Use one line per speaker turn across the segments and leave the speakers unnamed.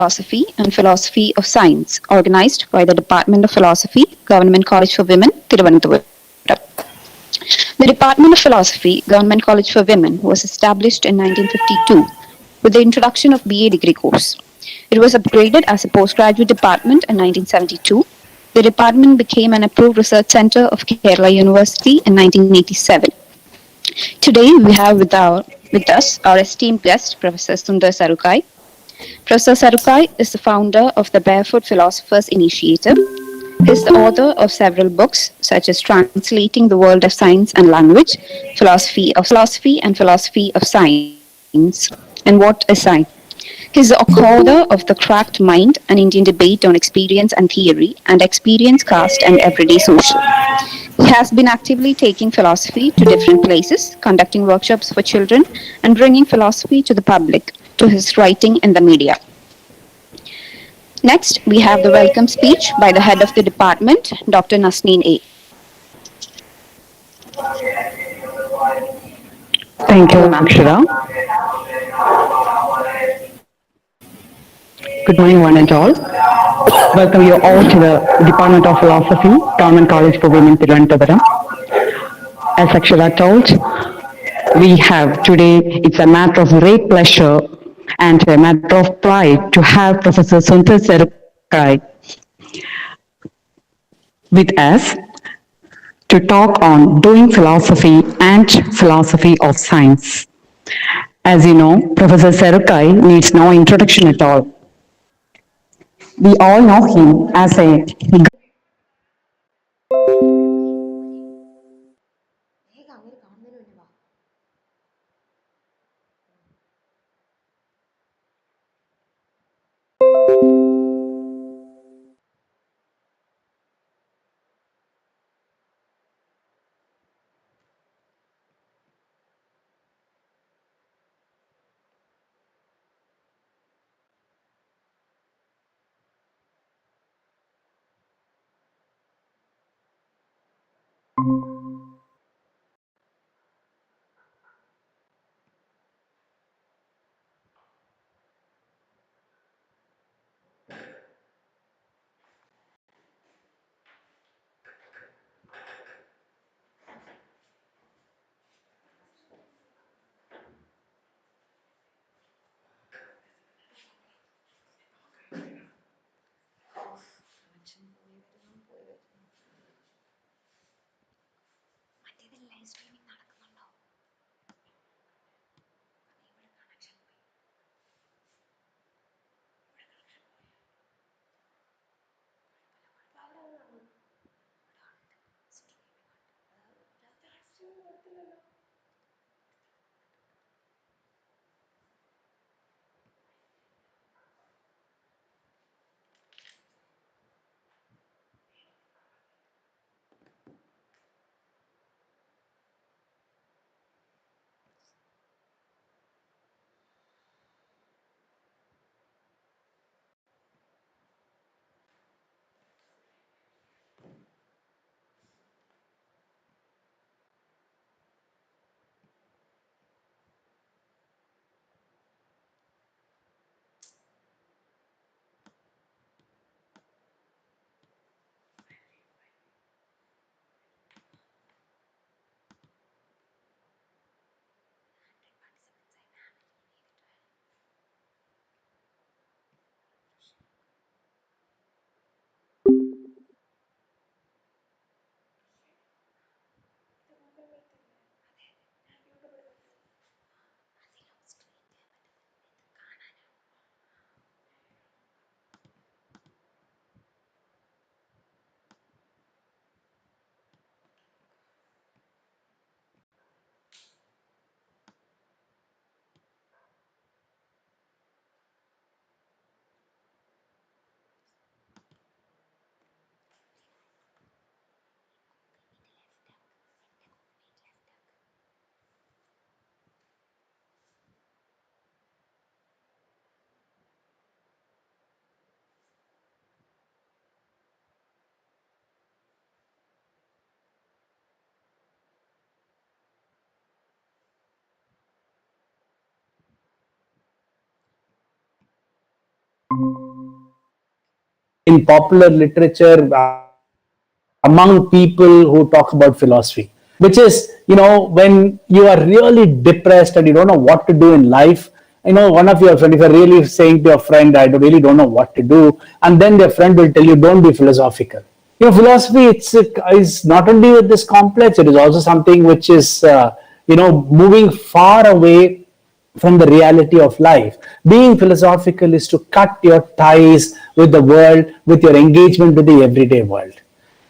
Philosophy and Philosophy of Science, organized by the Department of Philosophy, Government College for Women, Thiruvananthapuram. The Department of Philosophy, Government College for Women, was established in 1952 with the introduction of BA degree course. It was upgraded as a postgraduate department in 1972. The department became an approved research center of Kerala University in 1987. Today we have with us our esteemed guest, Professor Sundar Sarukkai. Professor Sarukkai is the founder of the Barefoot Philosophers Initiative. He is the author of several books, such as Translating the World of Science and Language, Philosophy of Science, and What is Science. He is the co-author of The Cracked Mind, an Indian debate on experience and theory, and Experience, Caste, and Everyday Social. He has been actively taking philosophy to different places, conducting workshops for children, and bringing philosophy to the public through his writing in the media. Next, we have the welcome speech by the head of the department, Dr. Nasneen A.
Thank you, Akshara. Good morning, one and all. Welcome you all to the Department of Philosophy, Government College for Women, Thiruvananthapuram. As Akshara told, we have today, it's a matter of great pleasure and a matter of pride to have Professor Sundar Sarukkai with us to talk on doing philosophy and philosophy of science. As you know, Professor Sarukkai needs no introduction at all. We all know him as a
in popular literature among people who talk about philosophy, which is, when you are really depressed and you don't know what to do in life. One of your friends, if you're really saying to your friend, I really don't know what to do, and then their friend will tell you, don't be philosophical. Philosophy is not only with this complex, it is also something which is, moving far away from the reality of life. Being philosophical is to cut your ties with the world, with your engagement with the everyday world.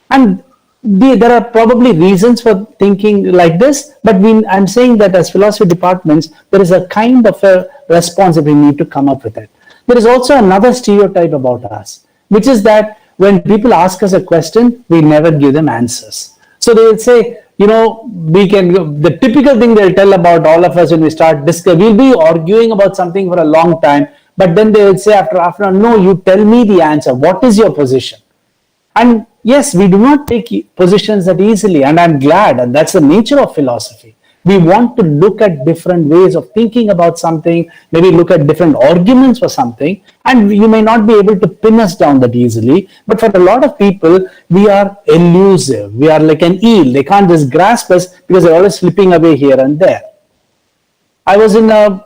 And there are probably reasons for thinking like this, but I'm saying that as philosophy departments, there is a kind of a response that we need to come up with it. There is also another stereotype about us, which is that when people ask us a question, we never give them answers. So they will say, the typical thing they'll tell about all of us when we start we'll be arguing about something for a long time, but then they will say after, no, you tell me the answer. What is your position? And yes, we do not take positions that easily, and I'm glad, and that's the nature of philosophy. We want to look at different ways of thinking about something, maybe look at different arguments for something, and you may not be able to pin us down that easily, but for a lot of people, we are elusive. We are like an eel. They can't just grasp us because they're always slipping away here and there. I was in a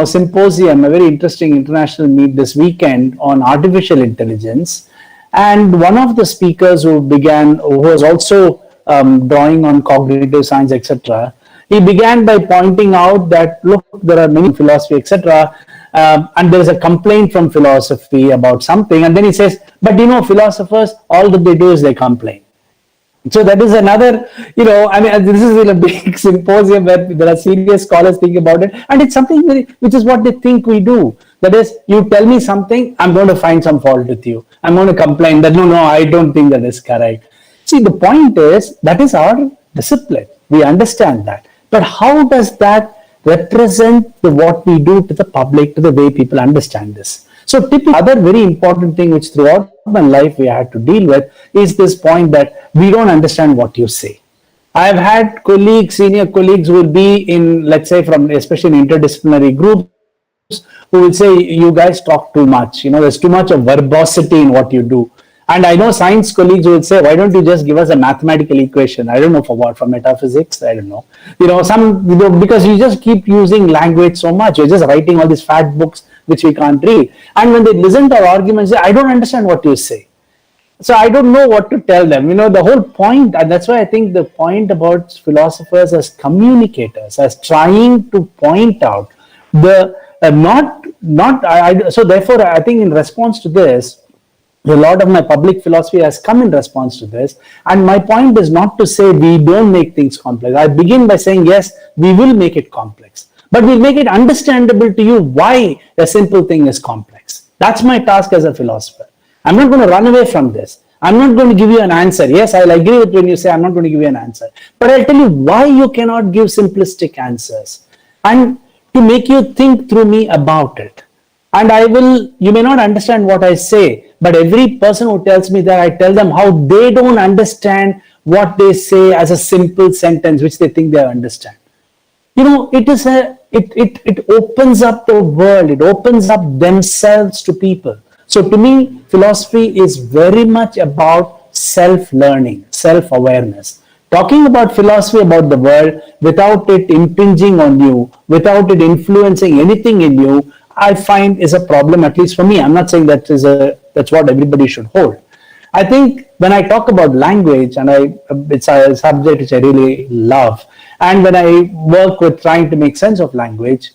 symposium, a very interesting international meet this weekend on artificial intelligence. And one of the speakers who was also drawing on cognitive science, etc., he began by pointing out that, look, there are many philosophy, etc., and there is a complaint from philosophy about something. And then he says, but philosophers, all that they do is they complain. So that is another, this is in a big symposium where there are serious scholars thinking about it. And it's something which is what they think we do. That is, you tell me something, I'm going to find some fault with you. I'm going to complain that, no, I don't think that is correct. See, the point is, that is our discipline. We understand that. But how does that represent what we do to the public, to the way people understand this? So typically, other very important thing which throughout my life we had to deal with is this point that we don't understand what you say. I've had senior colleagues who will be in, let's say, especially in interdisciplinary groups, who will say, you guys talk too much. There's too much of verbosity in what you do. And I know science colleagues who will say, why don't you just give us a mathematical equation? I don't know for what, for metaphysics? I don't know. Because you just keep using language so much. You're just writing all these fat books which we can't read. And when they listen to our arguments, they say, I don't understand what you say. So I don't know what to tell them. The whole point, and that's why I think the point about philosophers as communicators, as trying to point out so therefore, I think in response to this, a lot of my public philosophy has come in response to this. And my point is not to say we don't make things complex. I begin by saying, yes, we will make it complex, but we'll make it understandable to you why a simple thing is complex. That's my task as a philosopher. I'm not going to run away from this. I'm not going to give you an answer. Yes, I'll agree with when you say I'm not going to give you an answer, but I'll tell you why you cannot give simplistic answers, and to make you think through me about it. And you may not understand what I say, but every person who tells me that, I tell them how they don't understand what they say as a simple sentence, which they think they understand. It opens up the world, it opens up themselves to people. So to me, philosophy is very much about self-learning, self-awareness. Talking about philosophy about the world without it impinging on you, without it influencing anything in you, I find is a problem, at least for me. I'm not saying that's what everybody should hold. I think when I talk about language, and it's a subject which I really love, and when I work with trying to make sense of language,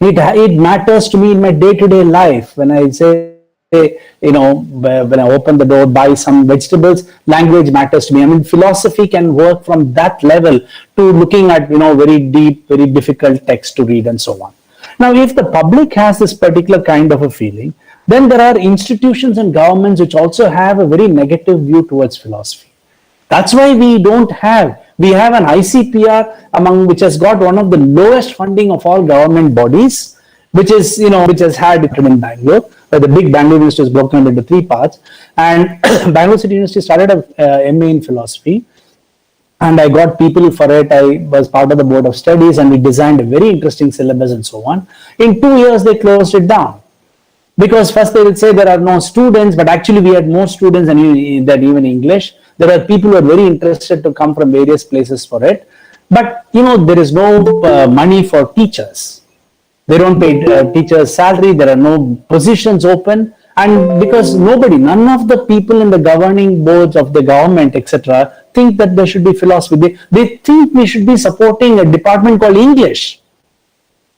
it matters to me in my day-to-day life. When I say, when I open the door, buy some vegetables, language matters to me. I mean, philosophy can work from that level to looking at, very deep, very difficult text to read and so on. Now, if the public has this particular kind of a feeling, then there are institutions and governments which also have a very negative view towards philosophy. That's why we have an ICPR which has got one of the lowest funding of all government bodies, which has had it in Bangalore, where the big Bangalore University is broken up into three parts. And Bangalore City University started a MA in philosophy. And I got people for it. I was part of the board of studies, and we designed a very interesting syllabus and so on. In 2 years, they closed it down. Because first they will say there are no students, but actually we had more students than even English. There are people who are very interested to come from various places for it. But there is no money for teachers. They don't pay teachers' salary. There are no positions open. And because none of the people in the governing boards of the government, etc., think that there should be philosophy. They think we should be supporting a department called English.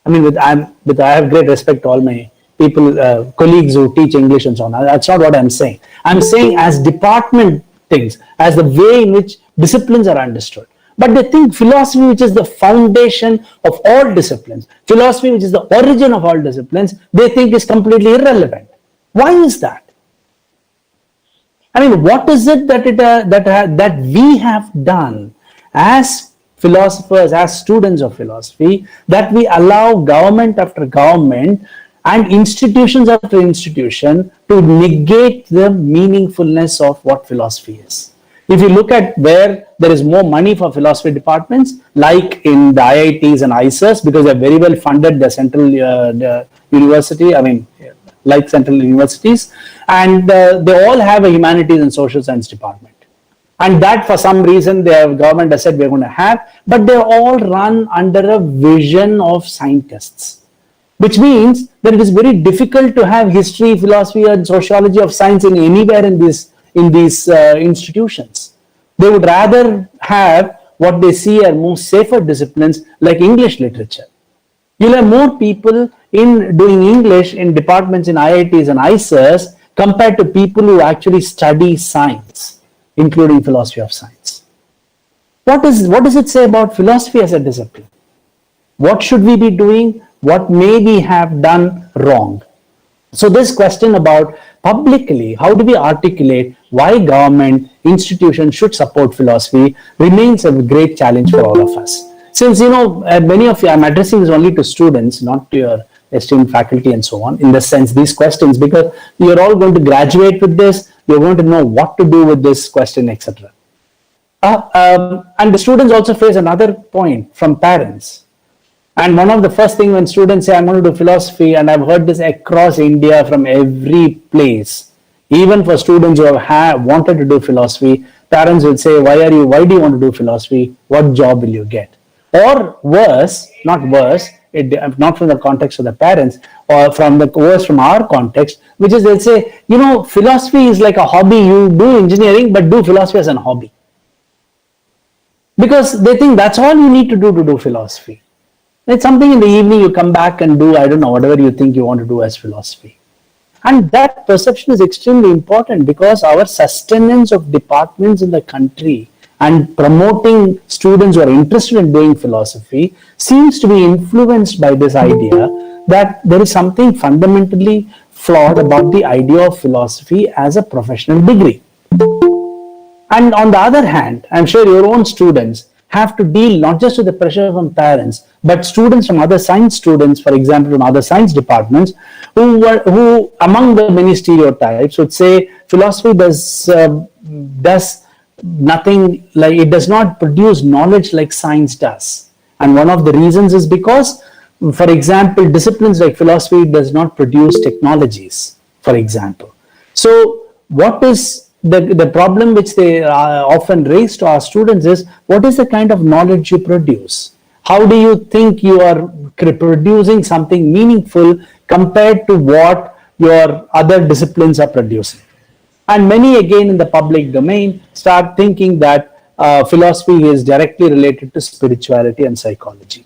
I mean, I have great respect to all my people, colleagues who teach English and so on. That's not what I'm saying. I'm saying as department things, as the way in which disciplines are understood. But they think philosophy, which is the foundation of all disciplines, philosophy, which is the origin of all disciplines, they think is completely irrelevant. Why is that? I mean, what is it that we have done as philosophers, as students of philosophy, that we allow government after government and institutions after institution to negate the meaningfulness of what philosophy is? If you look at where there is more money for philosophy departments, like in the IITs and ISERs, because they're very well funded, the central university, like central universities, and they all have a humanities and social science department. And that for some reason the government has said we're going to have, but they're all run under a vision of scientists, which means that it is very difficult to have history, philosophy, and sociology of science in anywhere in these institutions. They would rather have what they see are more safer disciplines like English literature. You'll have more people in doing English in departments in IITs and ISERs compared to people who actually study science, including philosophy of science. What does it say about philosophy as a discipline? What should we be doing? What may we have done wrong? So this question about publicly, how do we articulate why government institutions should support philosophy remains a great challenge for all of us. Since, many of you, I'm addressing this only to students, not to your esteemed faculty and so on, in the sense, these questions, because you're all going to graduate with this, you're going to know what to do with this question, etc. And the students also face another point from parents. And one of the first things when students say, I'm going to do philosophy, and I've heard this across India from every place, even for students who have wanted to do philosophy, parents will say, why do you want to do philosophy? What job will you get? Or worse, not worse, not from the context of the parents, or worse from our context, which is they'll say, philosophy is like a hobby. You do engineering, but do philosophy as a hobby. Because they think that's all you need to do philosophy. It's something in the evening you come back and do, whatever you think you want to do as philosophy. And that perception is extremely important because our sustenance of departments in the country and promoting students who are interested in doing philosophy seems to be influenced by this idea that there is something fundamentally flawed about the idea of philosophy as a professional degree. And on the other hand, I'm sure your own students have to deal not just with the pressure from parents, but students from other science students, for example, from other science departments, who among the many stereotypes would say philosophy does nothing, like it does not produce knowledge like science does. And one of the reasons is because, for example, disciplines like philosophy does not produce technologies, for example. So what is the problem which they often raise to our students is, what is the kind of knowledge you produce? How do you think you are producing something meaningful compared to what your other disciplines are producing? And many again in the public domain start thinking that philosophy is directly related to spirituality and psychology.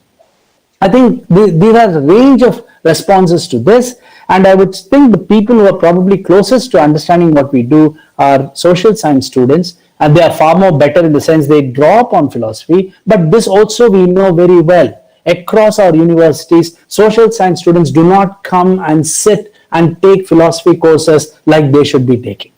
I think there are a range of responses to this, and I would think the people who are probably closest to understanding what we do are social science students, and they are far more better in the sense they draw upon philosophy, but this also we know very well. Across our universities, social science students do not come and sit and take philosophy courses like they should be taking.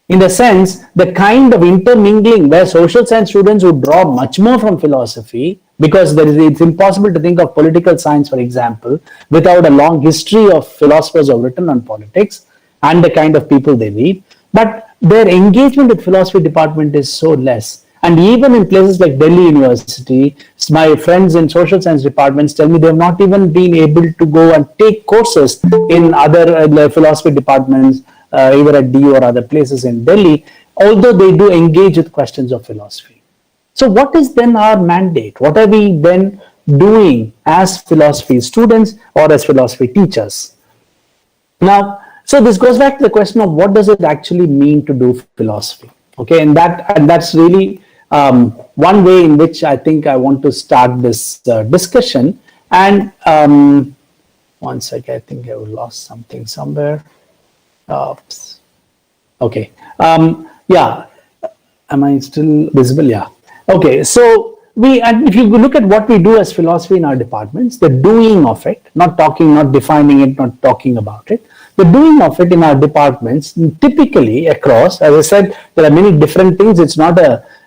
In the sense, the kind of intermingling where social science students would draw much more from philosophy, because it's impossible to think of political science, for example, without a long history of philosophers who have written on politics and the kind of people they meet. But their engagement with philosophy department is so less. And even in places like Delhi University, my friends in social science departments tell me they have not even been able to go and take courses in other philosophy departments, either at DU or other places in Delhi, although they do engage with questions of philosophy. So what is then our mandate? What are we then doing as philosophy students or as philosophy teachers? Now, so this goes back to the question of what does it actually mean to do philosophy? Okay, and that's really one way in which I think I want to start this discussion. And one sec, I think I lost something somewhere. Oops. Okay. Yeah. Am I still visible? Yeah. Okay. So and if you look at what we do as philosophy in our departments, the doing of it, not talking, not defining it, not talking about it, the doing of it in our departments, typically across, as I said, there are many different things.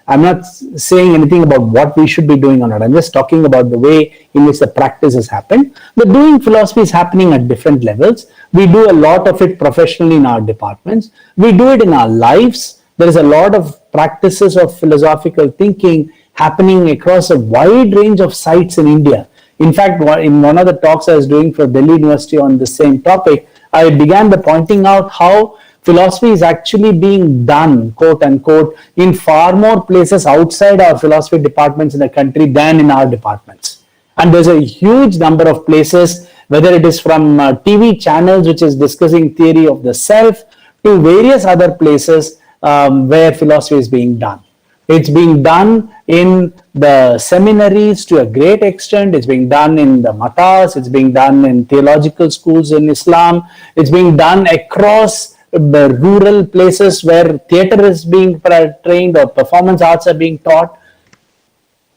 I'm not saying anything about what we should be doing or not. I'm just talking about the way in which the practice has happened. The doing philosophy is happening at different levels. We do a lot of it professionally in our departments. We do it in our lives. There is a lot of practices of philosophical thinking happening across a wide range of sites in India. In fact, in one of the talks I was doing for Delhi University on the same topic, I began by pointing out how philosophy is actually being done, quote unquote, in far more places outside our philosophy departments in the country than in our departments. And there's a huge number of places, whether it is from TV channels, which is discussing theory of the self, to various other places where philosophy is being done. It's being done in the seminaries to a great extent. It's being done in the matas. It's being done in theological schools in Islam. It's being done across the rural places where theater is being trained or performance arts are being taught.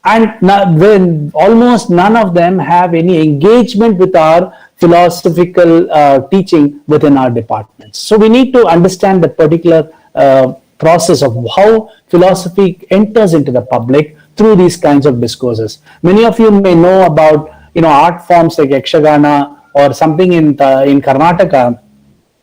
And when almost none of them have any engagement with our philosophical teaching within our departments. So we need to understand the particular process of how philosophy enters into the public through these kinds of discourses. Many of you may know about art forms like Yakshagana or something in Karnataka,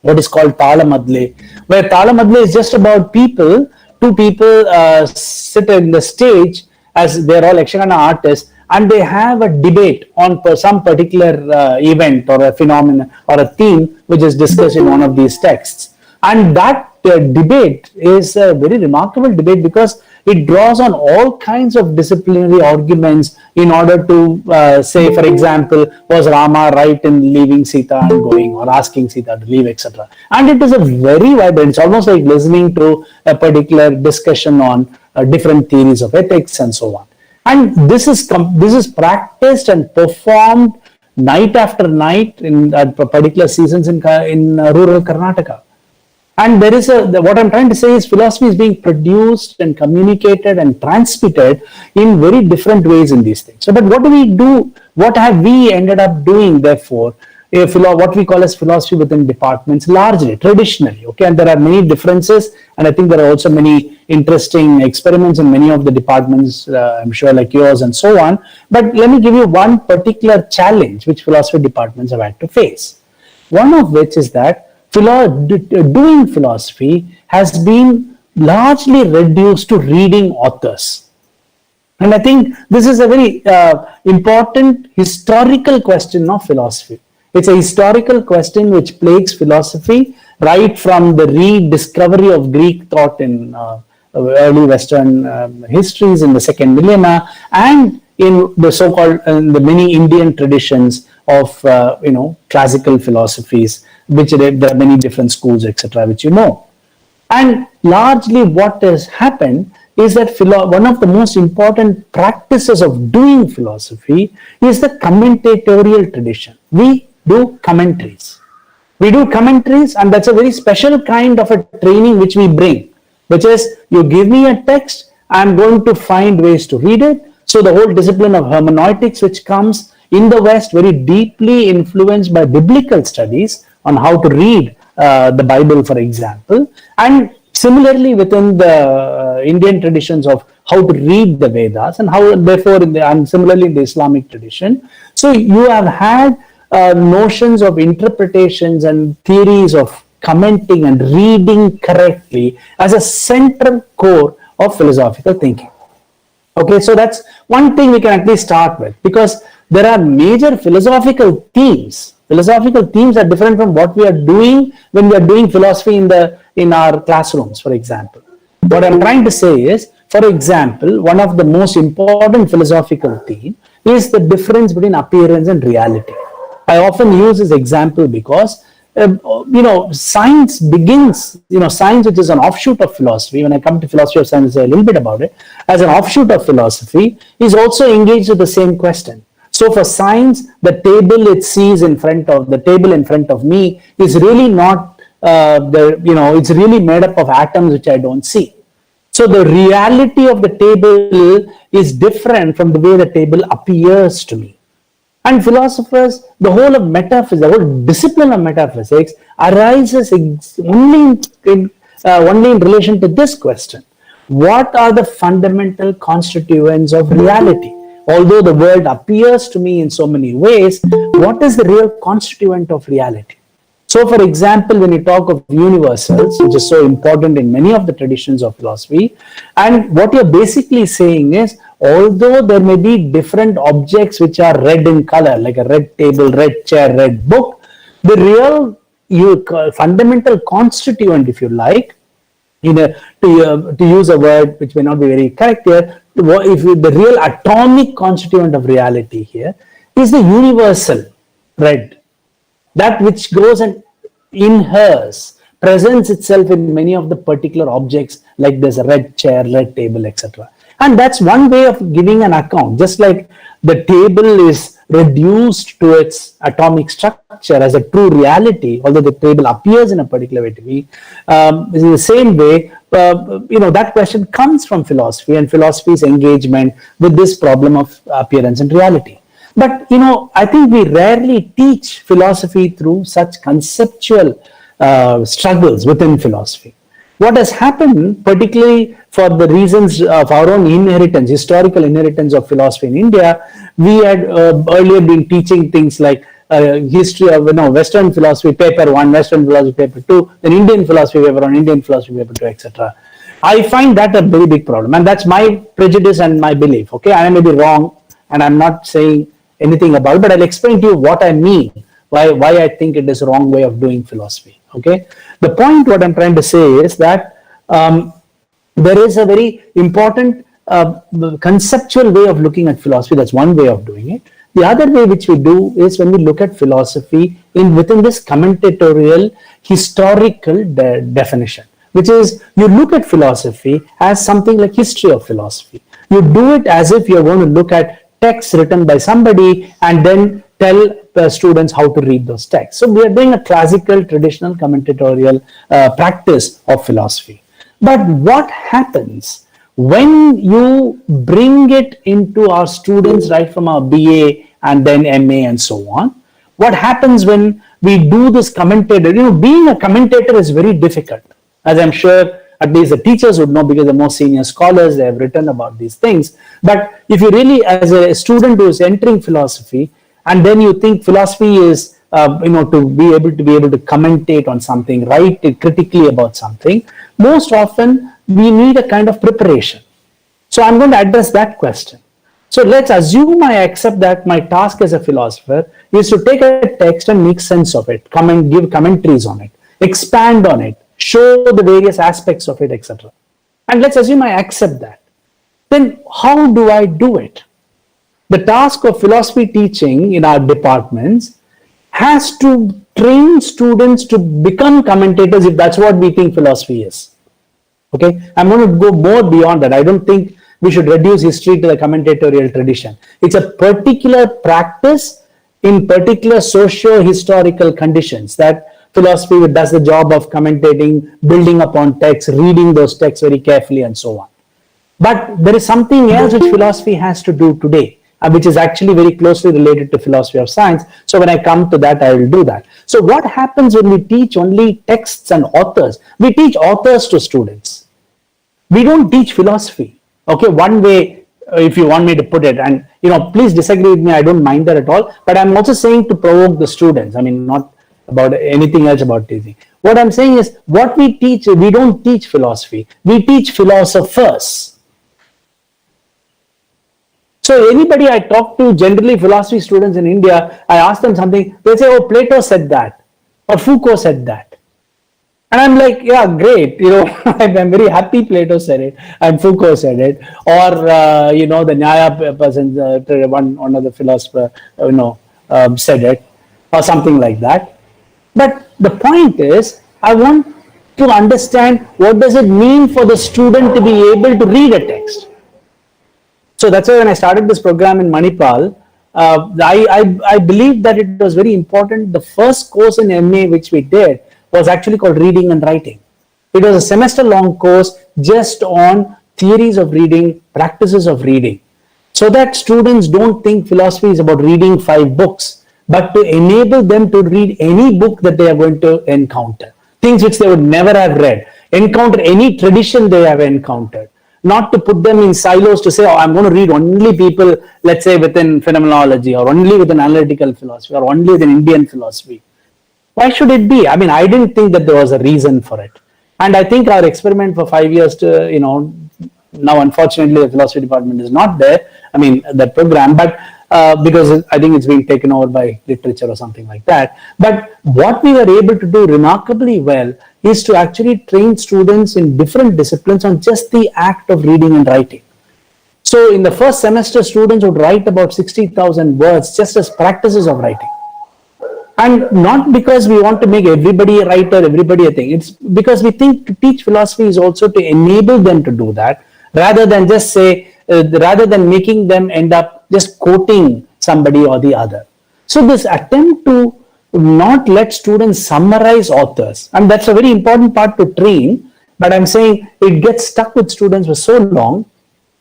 what is called Talamadle, where Talamadle is just about two people sit in the stage as they're all Yakshagana artists, and they have a debate on some particular event or a phenomenon or a theme which is discussed in one of these texts. And that debate is a very remarkable debate because it draws on all kinds of disciplinary arguments in order to say, for example, was Rama right in leaving Sita and going, or asking Sita to leave, etc. And it is a very vibrant, it's almost like listening to a particular discussion on different theories of ethics and so on. And this is practiced and performed night after night in particular seasons in rural Karnataka. And there is what I'm trying to say is philosophy is being produced and communicated and transmitted in very different ways in these things. So, but what do we do? What have we ended up doing, therefore, what we call as philosophy within departments, largely, traditionally, okay? And there are many differences, and I think there are also many interesting experiments in many of the departments, I'm sure, like yours and so on. But let me give you one particular challenge which philosophy departments have had to face. One of which is that doing philosophy has been largely reduced to reading authors. And I think this is a very important historical question of philosophy. It's a historical question which plagues philosophy right from the rediscovery of Greek thought in early Western histories in the second millennia, and in the so-called the many Indian traditions of classical philosophies, which there are many different schools, etc., which you know. And largely what has happened is that one of the most important practices of doing philosophy is the commentatorial tradition. We do commentaries. We do commentaries, and that's a very special kind of a training which we bring, which is you give me a text, I'm going to find ways to read it. So the whole discipline of hermeneutics, which comes in the West very deeply influenced by biblical studies on how to read the Bible, for example, and similarly within the Indian traditions of how to read the Vedas, and how therefore and similarly in the Islamic tradition. So you have had notions of interpretations and theories of commenting and reading correctly as a central core of philosophical thinking. Okay, so that's one thing we can at least start with, because there are major philosophical themes. Philosophical themes are different from what we are doing when we are doing philosophy in our classrooms, for example. What I'm trying to say is, for example, one of the most important philosophical theme is the difference between appearance and reality. I often use this example because science begins, science, which is an offshoot of philosophy. When I come to philosophy of science, I say a little bit about it. As an offshoot of philosophy, is also engaged with the same question. So for science, the table in front of me is really not it's really made up of atoms which I don't see. So the reality of the table is different from the way the table appears to me. And philosophers, the whole of metaphysics, the whole discipline of metaphysics arises only in relation to this question. What are the fundamental constituents of reality? Although the world appears to me in so many ways, what is the real constituent of reality? So, for example, when you talk of universals, which is so important in many of the traditions of philosophy, and what you're basically saying is, although there may be different objects which are red in color, like a red table, red chair, red book, the real fundamental constituent, if you like, to use a word which may not be very correct here, the real atomic constituent of reality here is the universal red. That which goes and inheres, presents itself in many of the particular objects, like there's a red chair, red table, etc. And that's one way of giving an account. Just like the table is reduced to its atomic structure as a true reality, although the table appears in a particular way to me, in the same way, that question comes from philosophy and philosophy's engagement with this problem of appearance and reality. But, I think we rarely teach philosophy through such conceptual struggles within philosophy. What has happened, particularly for the reasons of our own inheritance, historical inheritance of philosophy in India, we had earlier been teaching things like history of Western philosophy paper 1, Western philosophy paper 2, then Indian philosophy paper 1, Indian philosophy paper 2, etc. I find that a very big problem, and that's my prejudice and my belief. Okay, I may be wrong, and I'm not saying anything about it, but I'll explain to you what I mean, why I think it is a wrong way of doing philosophy. Okay, the point what I'm trying to say is that there is a very important conceptual way of looking at philosophy. That's one way of doing it. The other way which we do is when we look at philosophy within this commentatorial historical definition, which is you look at philosophy as something like history of philosophy. You do it as if you're going to look at texts written by somebody and then tell the students how to read those texts. So we are doing a classical, traditional, commentatorial practice of philosophy. But what happens when you bring it into our students right from our BA and then MA and so on? What happens when we do this commentator? Being a commentator is very difficult, as I'm sure at least the teachers would know, because the more senior scholars, they have written about these things. But if you really, as a student who is entering philosophy, and then you think philosophy is, to be able to commentate on something, write critically about something, most often we need a kind of preparation. So I'm going to address that question. So let's assume I accept that my task as a philosopher is to take a text and make sense of it, give commentaries on it, expand on it, show the various aspects of it, etc. And let's assume I accept that. Then how do I do it? The task of philosophy teaching in our departments has to train students to become commentators, if that's what we think philosophy is. Okay, I'm going to go more beyond that. I don't think we should reduce history to the commentatorial tradition. It's a particular practice in particular socio-historical conditions that philosophy does the job of commentating, building upon texts, reading those texts very carefully, and so on. But there is something else which philosophy has to do today, which is actually very closely related to philosophy of science. So when I come to that, I will do that. So what happens when we teach only texts and authors? We teach authors to students. We don't teach philosophy. Okay, one way, if you want me to put it, and please disagree with me, I don't mind that at all. But I'm also saying to provoke the students. I mean, not about anything else about teaching. What I'm saying is, what we teach, we don't teach philosophy. We teach philosophers. So anybody I talk to, generally philosophy students in India, I ask them something, they say, oh, Plato said that, or Foucault said that. And I'm like, yeah, great. I'm very happy Plato said it and Foucault said it. Or, the Nyaya person, one of the philosopher, said it, or something like that. But the point is, I want to understand what does it mean for the student to be able to read a text. So that's why when I started this program in Manipal, I believed that it was very important. The first course in MA which we did was actually called Reading and Writing. It was a semester-long course just on theories of reading, practices of reading, so that students don't think philosophy is about reading 5 books, but to enable them to read any book that they are going to encounter, things which they would never have read, encounter any tradition they have encountered. Not to put them in silos to say, oh, I'm going to read only people, let's say, within phenomenology, or only within analytical philosophy, or only within Indian philosophy. Why should it be? I mean, I didn't think that there was a reason for it. And I think our experiment for 5 years now unfortunately the philosophy department is not there. I mean, that program, but because I think it's being taken over by literature or something like that. But what we were able to do remarkably well is to actually train students in different disciplines on just the act of reading and writing. So in the first semester, students would write about 60,000 words just as practices of writing. And not because we want to make everybody a writer, everybody a thing. It's because we think to teach philosophy is also to enable them to do that, rather than just say, rather than making them end up just quoting somebody or the other. So this attempt to not let students summarize authors, and that's a very important part to train, but I'm saying it gets stuck with students for so long.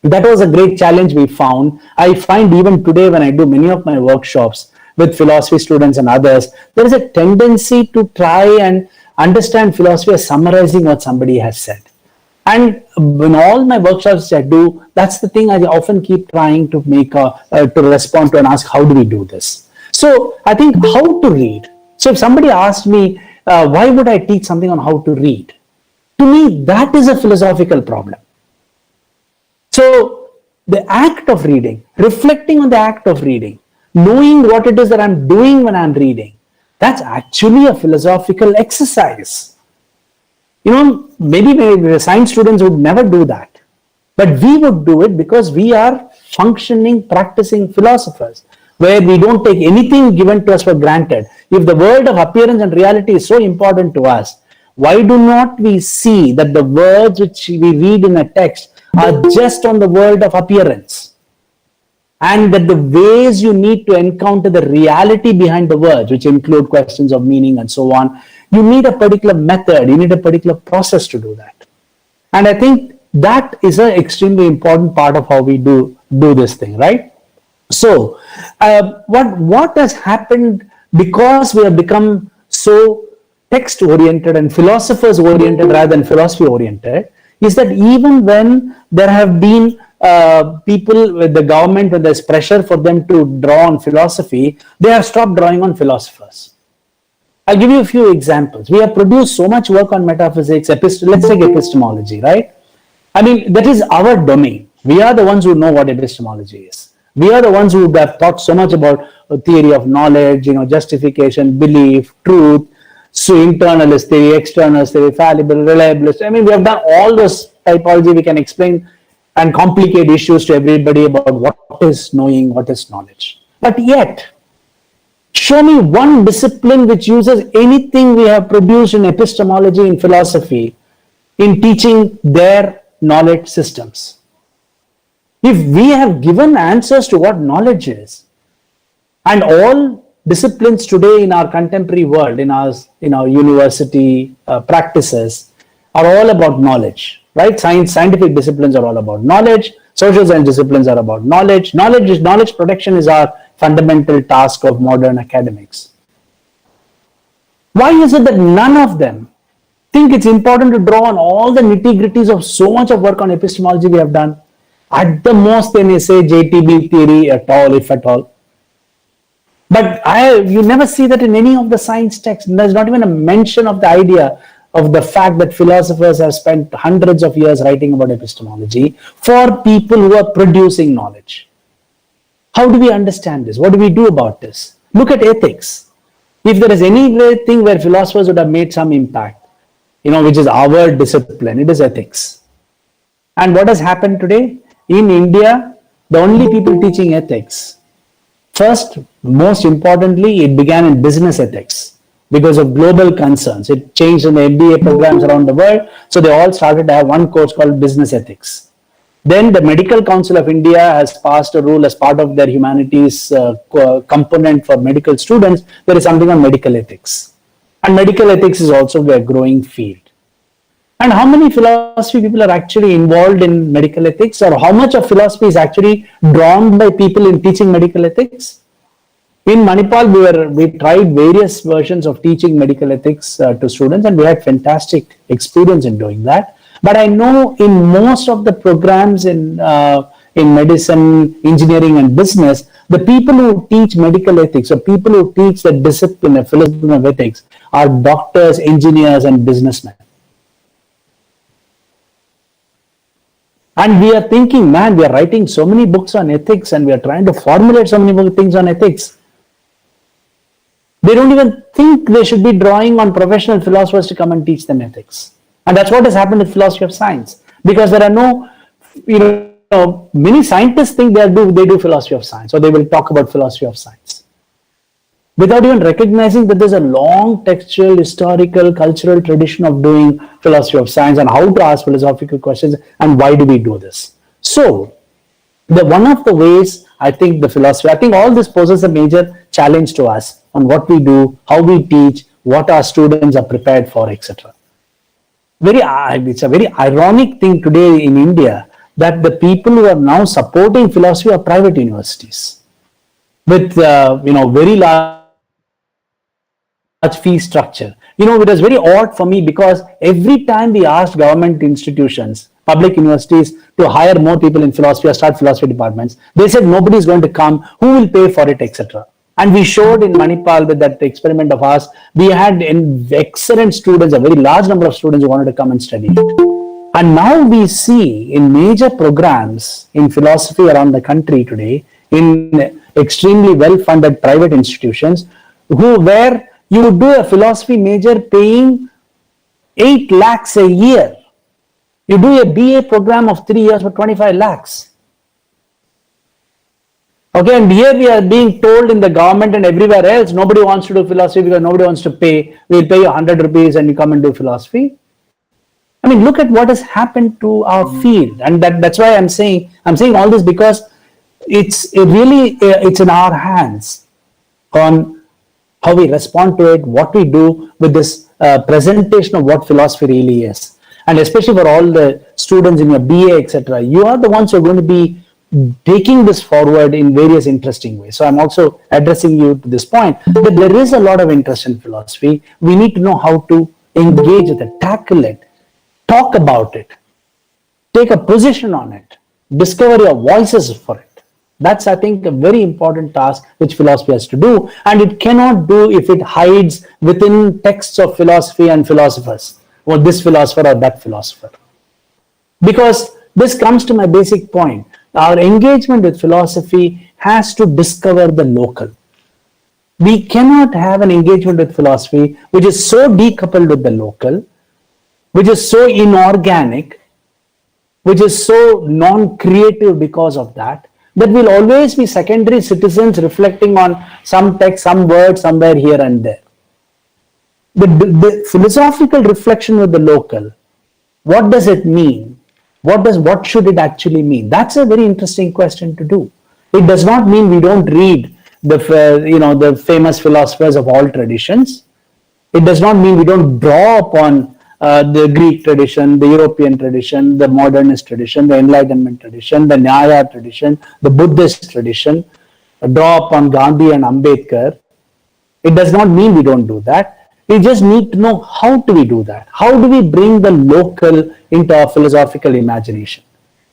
That was a great challenge we found. I find even today when I do many of my workshops with philosophy students and others, there is a tendency to try and understand philosophy as summarizing what somebody has said. And in all my workshops I do, that's the thing I often keep trying to make to respond to and ask, how do we do this? So I think how to read. So if somebody asked me, why would I teach something on how to read? To me, that is a philosophical problem. So the act of reading, reflecting on the act of reading, knowing what it is that I'm doing when I'm reading, that's actually a philosophical exercise. Maybe science students would never do that, but we would do it because we are functioning, practicing philosophers, where we don't take anything given to us for granted. If the world of appearance and reality is so important to us, why do not we see that the words which we read in a text are just on the world of appearance? And that the ways you need to encounter the reality behind the words, which include questions of meaning and so on, you need a particular method, you need a particular process to do that. And I think that is an extremely important part of how we do this thing, right? So, what has happened because we have become so text-oriented and philosophers-oriented rather than philosophy-oriented is that even when there have been people with the government, when there's pressure for them to draw on philosophy, they have stopped drawing on philosophers. I'll give you a few examples. We have produced so much work on metaphysics, let's take epistemology, right? I mean, that is our domain. We are the ones who know what epistemology is. We are the ones who have thought so much about theory of knowledge, justification, belief, truth, so internalist theory, externalist theory, fallible, reliabilist. I mean, we have done all those typology. We can explain and complicate issues to everybody about what is knowing, what is knowledge. But yet, show me one discipline which uses anything we have produced in epistemology, in philosophy, in teaching their knowledge systems. If we have given answers to what knowledge is, and all disciplines today in our contemporary world, in our university practices, are all about knowledge, right? Scientific disciplines are all about knowledge. Social science disciplines are about knowledge. Knowledge protection is our fundamental task of modern academics. Why is it that none of them think it's important to draw on all the nitty-gritties of so much of work on epistemology we have done? At the most, they may say JTB theory at all, if at all. But you never see that in any of the science texts. There's not even a mention of the idea of the fact that philosophers have spent hundreds of years writing about epistemology for people who are producing knowledge. How do we understand this? What do we do about this? Look at ethics. If there is anything where philosophers would have made some impact, which is our discipline, it is ethics. And what has happened today? In India, the only people teaching ethics, first, most importantly, it began in business ethics because of global concerns. It changed in the MBA programs around the world. So they all started to have one course called business ethics. Then the Medical Council of India has passed a rule as part of their humanities component for medical students. There is something on medical ethics. And medical ethics is also a growing field. And how many philosophy people are actually involved in medical ethics, or how much of philosophy is actually drawn by people in teaching medical ethics? In Manipal, we tried various versions of teaching medical ethics to students, and we had fantastic experience in doing that. But I know in most of the programs in medicine, engineering, and business, the people who teach medical ethics, or people who teach the discipline, the philosophy of ethics, are doctors, engineers, and businessmen. And we are thinking, man, we are writing so many books on ethics and we are trying to formulate so many things on ethics. They don't even think they should be drawing on professional philosophers to come and teach them ethics. And that's what has happened with philosophy of science. Because there are no, many scientists think they do philosophy of science, or they will talk about philosophy of science, without even recognizing that there's a long textual, historical, cultural tradition of doing philosophy of science and how to ask philosophical questions and why do we do this. So, one of the ways I think all this poses a major challenge to us on what we do, how we teach, what our students are prepared for, etc. It's a very ironic thing today in India that the people who are now supporting philosophy are private universities with very large fee structure. It was very odd for me because every time we asked government institutions, public universities, to hire more people in philosophy or start philosophy departments, they said nobody is going to come, who will pay for it, etc. And we showed in Manipal with that experiment of ours, we had excellent students, a very large number of students who wanted to come and study it. And now we see in major programs in philosophy around the country today, in extremely well-funded private institutions, where you would do a philosophy major paying 8 lakhs a year. You do a BA program of 3 years for 25 lakhs. Okay, and here we are being told in the government and everywhere else, nobody wants to do philosophy because nobody wants to pay. We'll pay you 100 rupees and you come and do philosophy. I mean, look at what has happened to our field. And that's why I'm saying all this, because it's in our hands on how we respond to it, what we do with this presentation of what philosophy really is. And especially for all the students in your BA, etc., you are the ones who are going to be taking this forward in various interesting ways. So I'm also addressing you to this point that there is a lot of interest in philosophy. We need to know how to engage with it, tackle it, talk about it, take a position on it, discover your voices for it. That's, I think, a very important task which philosophy has to do, and it cannot do if it hides within texts of philosophy and philosophers, or this philosopher or that philosopher. Because this comes to my basic point. Our engagement with philosophy has to discover the local. We cannot have an engagement with philosophy which is so decoupled with the local, which is so inorganic, which is so non-creative because of that we'll always be secondary citizens reflecting on some text, some word somewhere here and there. The philosophical reflection with the local, what does it mean? What should it actually mean? That's a very interesting question to do. It does not mean we don't read the famous philosophers of all traditions. It does not mean we don't draw upon the Greek tradition, the European tradition, the modernist tradition, the Enlightenment tradition, the Nyaya tradition, the Buddhist tradition, draw upon Gandhi and Ambedkar. It does not mean we don't do that. We just need to know how do we do that. How do we bring the local into our philosophical imagination?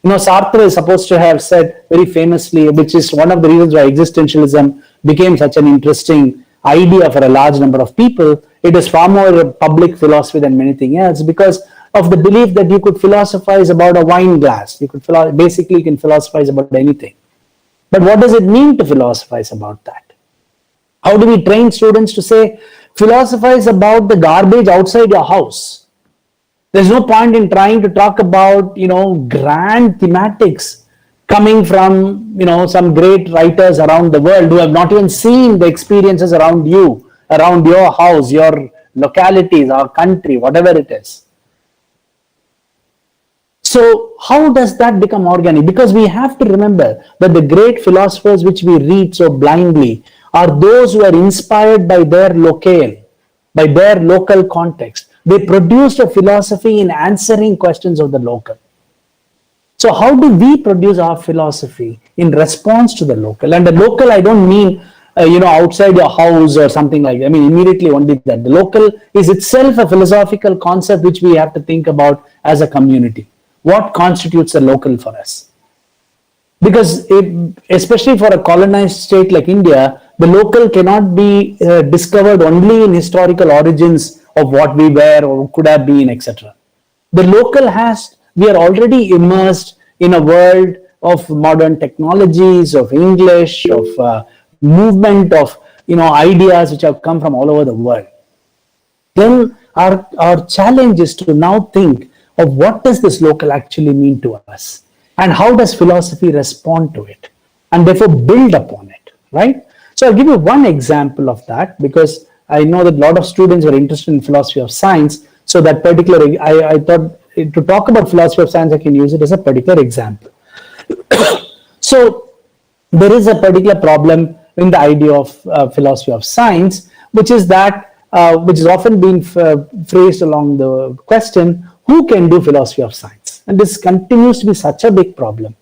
Sartre is supposed to have said very famously, which is one of the reasons why existentialism became such an interesting idea for a large number of people. It is far more public philosophy than anything else because of the belief that you could philosophize about a wine glass. You can philosophize about anything. But what does it mean to philosophize about that? How do we train students to say, philosophize about the garbage outside your house? There's no point in trying to talk about, grand thematics coming from, some great writers around the world who have not even seen the experiences around you, around your house, your localities, our country, whatever it is. So how does that become organic? Because we have to remember that the great philosophers which we read so blindly are those who are inspired by their locale, by their local context. They produced a philosophy in answering questions of the local. So how do we produce our philosophy in response to the local? And the local, I don't mean, outside your house or something like that. I mean, immediately only that. The local is itself a philosophical concept which we have to think about as a community. What constitutes a local for us? Because especially for a colonized state like India, the local cannot be discovered only in historical origins of what we were or could have been, etc. The local we are already immersed in a world of modern technologies, of English, of movement of ideas which have come from all over the world. Then our challenge is to now think of what does this local actually mean to us, and how does philosophy respond to it, and therefore build upon it, right? So I'll give you one example of that, because I know that a lot of students were interested in philosophy of science. So that particular, I thought to talk about philosophy of science, I can use it as a particular example. So there is a particular problem in the idea of philosophy of science, which is that, which has often been phrased along the question, who can do philosophy of science? And this continues to be such a big problem.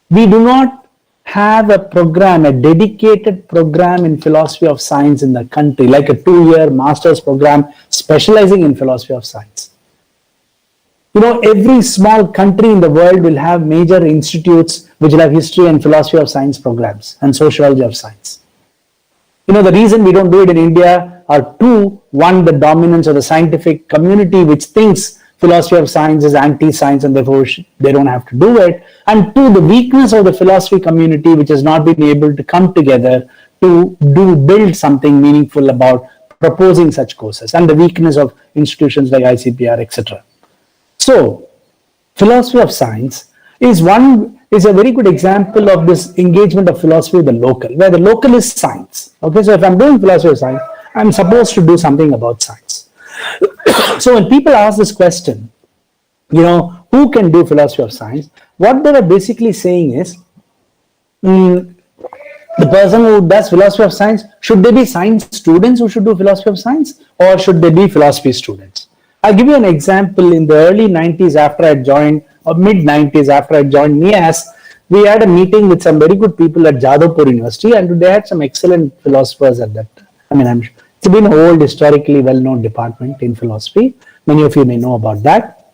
We do not have a program, a dedicated program in philosophy of science in the country, like a 2-year master's program specializing in philosophy of science. Every small country in the world will have major institutes which will have history and philosophy of science programs and sociology of science. The reason we don't do it in India are two. One, the dominance of the scientific community which thinks philosophy of science is anti-science and therefore they don't have to do it. And two, the weakness of the philosophy community which has not been able to come together to build something meaningful about proposing such courses, and the weakness of institutions like ICPR, etc. So, philosophy of science is a very good example of this engagement of philosophy with the local, where the local is science. Okay, so if I'm doing philosophy of science, I'm supposed to do something about science. So when people ask this question, who can do philosophy of science, what they are basically saying is, the person who does philosophy of science, should they be science students who should do philosophy of science, or should they be philosophy students? I'll give you an example. In the early 90s after I joined, or mid 90s after I joined NIAS, we had a meeting with some very good people at Jadavpur University, and they had some excellent philosophers at that. It's been an old, historically well-known department in philosophy. Many of you may know about that.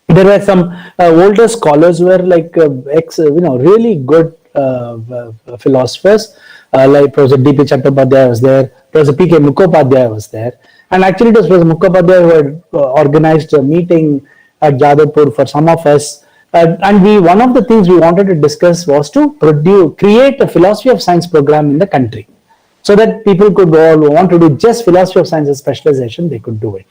There were some older scholars who were like really good philosophers, like Professor D.P. Chattopadhyay was there, Professor P.K. Mukhopadhyay was there. And actually it was Professor Mukhopadhyay who had organized a meeting at Jadavpur for some of us. And one of the things we wanted to discuss was to create a philosophy of science program in the country, so that people could want to do just philosophy of science as specialization, they could do it.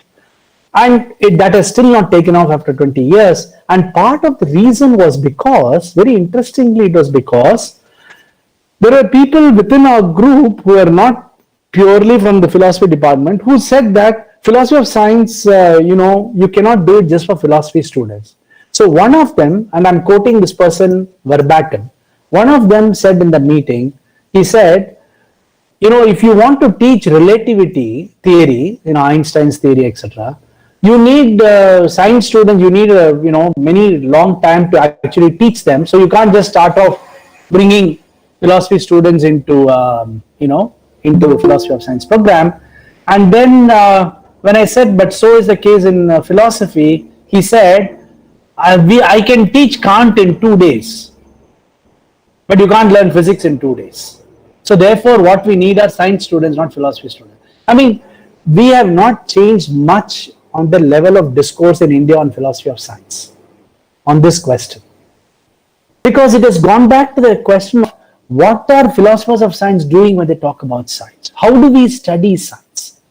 And that has still not taken off after 20 years. And part of the reason was because, very interestingly, it was because there were people within our group who are not purely from the philosophy department who said that philosophy of science, you cannot do it just for philosophy students. So one of them, and I'm quoting this person verbatim, one of them said in the meeting, he said, if you want to teach relativity theory, Einstein's theory, etc., you need science students, you need many long time to actually teach them. So you can't just start off bringing philosophy students into the philosophy of science program. And then when I said, but so is the case in philosophy, he said, I can teach Kant in 2 days, but you can't learn physics in 2 days. So therefore, what we need are science students, not philosophy students. We have not changed much on the level of discourse in India on philosophy of science, on this question. Because it has gone back to the question of what are philosophers of science doing when they talk about science? How do we study science?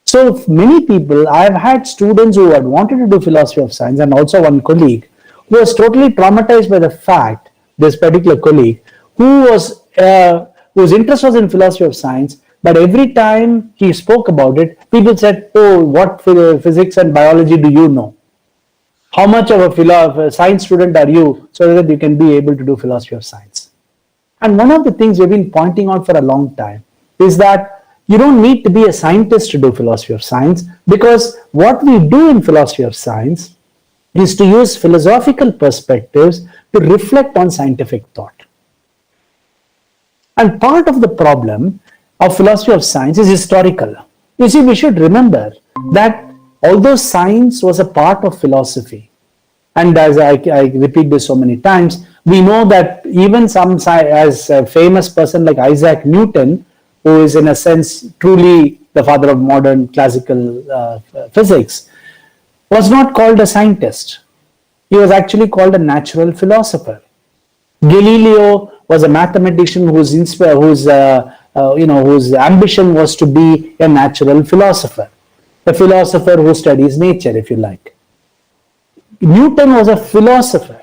So many people, I have had students who had wanted to do philosophy of science, and also one colleague who was totally traumatized by the fact, this particular colleague, whose interest was in philosophy of science, but every time he spoke about it, people said, oh, what physics and biology do you know? How much of a science student are you so that you can be able to do philosophy of science? And one of the things we've been pointing out for a long time is that you don't need to be a scientist to do philosophy of science, because what we do in philosophy of science is to use philosophical perspectives to reflect on scientific thought. And part of the problem of philosophy of science is historical. You see, we should remember that although science was a part of philosophy, and as I repeat this so many times, we know that even as a famous person like Isaac Newton, who is in a sense truly the father of modern classical physics, was not called a scientist. He was actually called a natural philosopher. Galileo was a mathematician whose ambition was to be a natural philosopher, a philosopher who studies nature, if you like. Newton was a philosopher.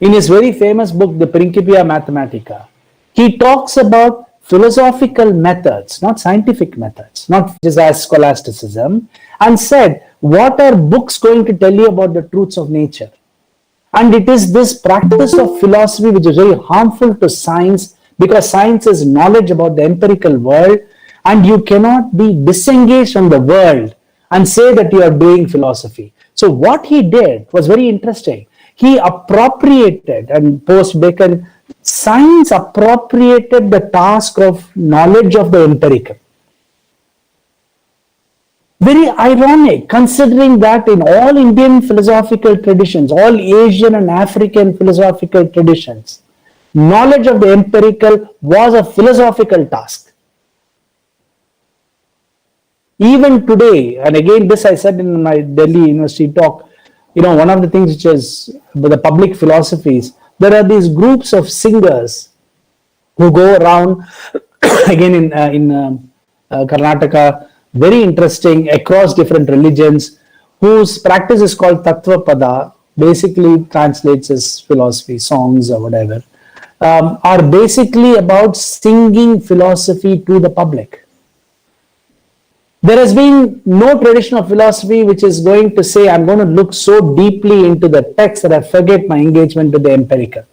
In his very famous book, the Principia Mathematica, he talks about philosophical methods, not scientific methods, not just as scholasticism, and said, what are books going to tell you about the truths of nature? And it is this practice of philosophy which is very harmful to science, because science is knowledge about the empirical world, and you cannot be disengaged from the world and say that you are doing philosophy. So what he did was very interesting. He appropriated, and post-Bacon, science appropriated the task of knowledge of the empirical. Very ironic, considering that in all Indian philosophical traditions, all Asian and African philosophical traditions, knowledge of the empirical was a philosophical task. Even today, and again this I said in my Delhi University talk, one of the things which is the public philosophies, there are these groups of singers who go around, again in Karnataka, very interesting, across different religions, whose practice is called Tattva Pada, basically translates as philosophy, songs or whatever, are basically about singing philosophy to the public. There has been no tradition of philosophy which is going to say, I'm going to look so deeply into the text that I forget my engagement with the empirical.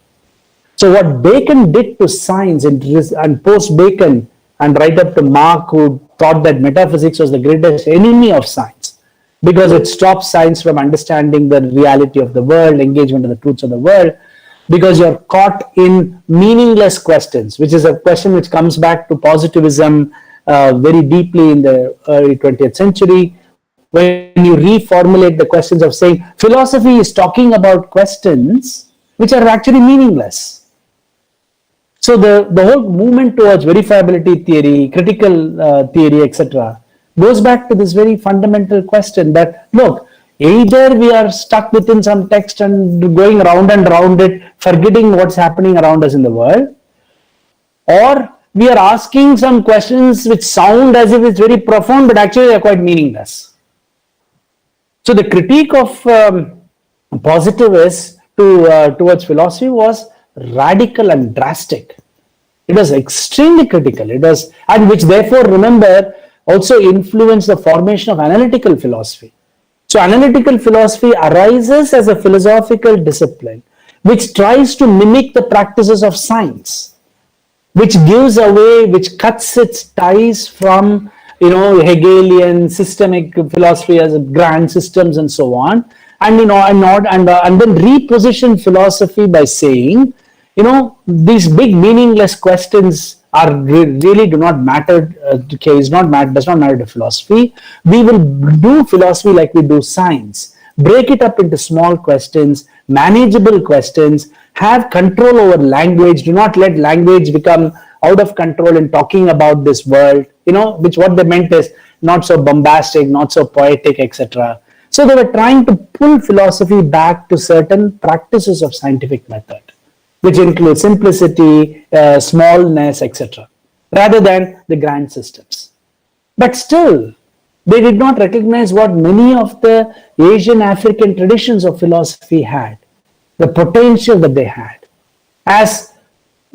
So what Bacon did to science and post-Bacon, and right up to Mark, who thought that metaphysics was the greatest enemy of science because it stops science from understanding the reality of the world, engagement in the truths of the world, because you're caught in meaningless questions, which is a question which comes back to positivism very deeply in the early 20th century, when you reformulate the questions of saying philosophy is talking about questions which are actually meaningless. So the whole movement towards verifiability theory, critical theory, etc., goes back to this very fundamental question that, look, either we are stuck within some text and going round and round it, forgetting what's happening around us in the world, or we are asking some questions which sound as if it's very profound, but actually are quite meaningless. So the critique of positivists towards philosophy was radical and drastic. It was extremely critical. It was, and which therefore, remember, also influenced the formation of analytical philosophy. So analytical philosophy arises as a philosophical discipline which tries to mimic the practices of science, which cuts its ties from, Hegelian systemic philosophy as grand systems and so on, and then reposition philosophy by saying, these big meaningless questions are really do not matter. Does not matter to philosophy. We will do philosophy like we do science. Break it up into small questions, manageable questions. Have control over language. Do not let language become out of control in talking about this world. Which what they meant is not so bombastic, not so poetic, etc. So they were trying to pull philosophy back to certain practices of scientific method. which includes simplicity, smallness, etc., rather than the grand systems. But still, they did not recognize what many of the Asian African traditions of philosophy had, the potential that they had, as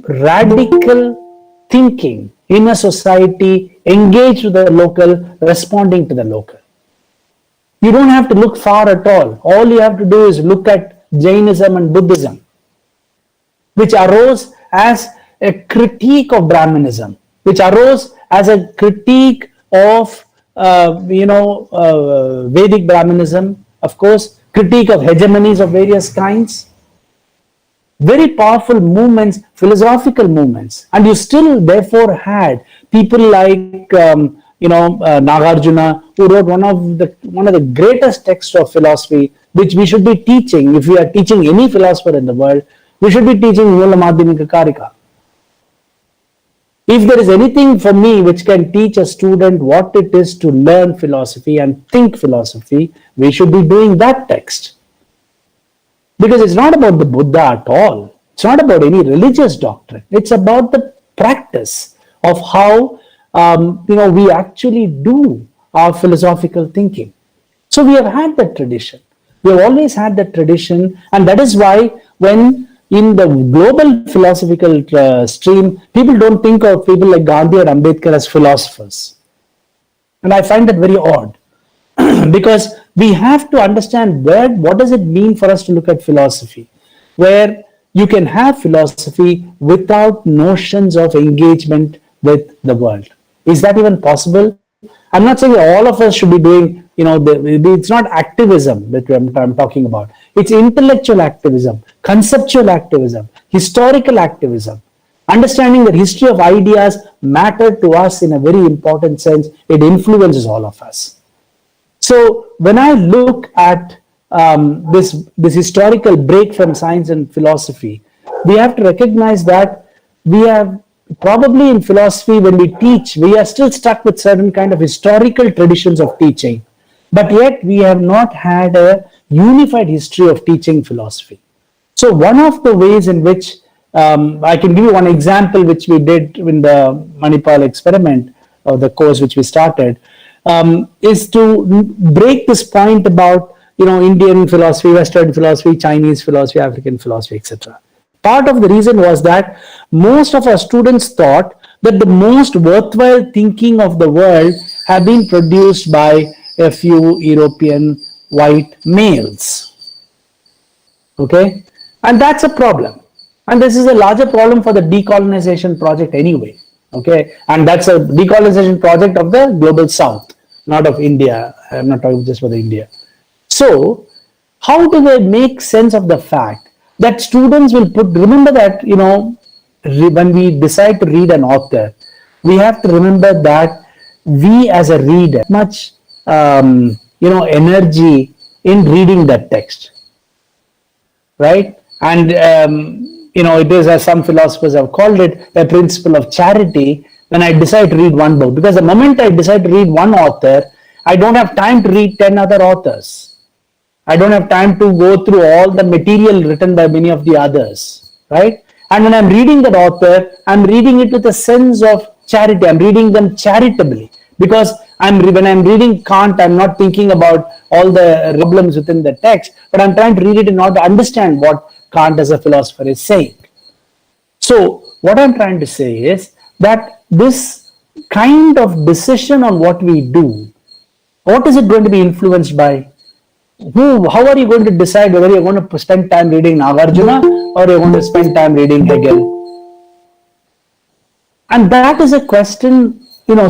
radical thinking in a society engaged with the local, responding to the local. You don't have to look far at all. All you have to do is look at Jainism and Buddhism, which arose as a critique of Brahmanism, which arose as a critique of Vedic Brahmanism, of course, critique of hegemonies of various kinds. Very powerful movements, philosophical movements, and you still therefore had people like Nagarjuna, who wrote one of the greatest texts of philosophy, which we should be teaching. If we are teaching any philosopher in the world, we should be teaching Mula Madhyamika Karika. If there is anything for me which can teach a student what it is to learn philosophy and think philosophy, we should be doing that text. Because it's not about the Buddha at all. It's not about any religious doctrine. It's about the practice of how we actually do our philosophical thinking. So we have had that tradition. We have always had that tradition, and that is why when in the global philosophical stream, people don't think of people like Gandhi or Ambedkar as philosophers. And I find that very odd. Because we have to understand what does it mean for us to look at philosophy, where you can have philosophy without notions of engagement with the world. Is that even possible? I'm not saying all of us should be doing, it's not activism that I'm talking about. It's intellectual activism, conceptual activism, historical activism. Understanding that history of ideas matter to us in a very important sense. It influences all of us. So when I look at this historical break from science and philosophy, we have to recognize that we have probably in philosophy, when we teach, we are still stuck with certain kind of historical traditions of teaching, but yet we have not had a unified history of teaching philosophy. So one of the ways in which I can give you one example which we did in the Manipal experiment, or the course which we started, is to break this point about Indian philosophy, Western philosophy, Chinese philosophy, African philosophy, etc. Part of the reason was that most of our students thought that the most worthwhile thinking of the world have been produced by a few European white males. Okay? And that's a problem. And this is a larger problem for the decolonization project anyway. Okay? And that's a decolonization project of the global south, not of India. I'm not talking just about India. So, how do they make sense of the fact that students will remember that, when we decide to read an author, we have to remember that we as a reader, much, energy in reading that text, right? And, it is, as some philosophers have called it, a principle of charity when I decide to read one book. Because the moment I decide to read one author, I don't have time to read 10 other authors. I don't have time to go through all the material written by many of the others, right? And when I'm reading that author, I'm reading it with a sense of charity. I'm reading them charitably, because when I'm reading Kant, I'm not thinking about all the problems within the text, but I'm trying to read it in order to understand what Kant as a philosopher is saying. So what I'm trying to say is that this kind of decision on what we do, what is it going to be influenced by? How are you going to decide whether you're going to spend time reading Nagarjuna or you're going to spend time reading Hegel? And that is a question,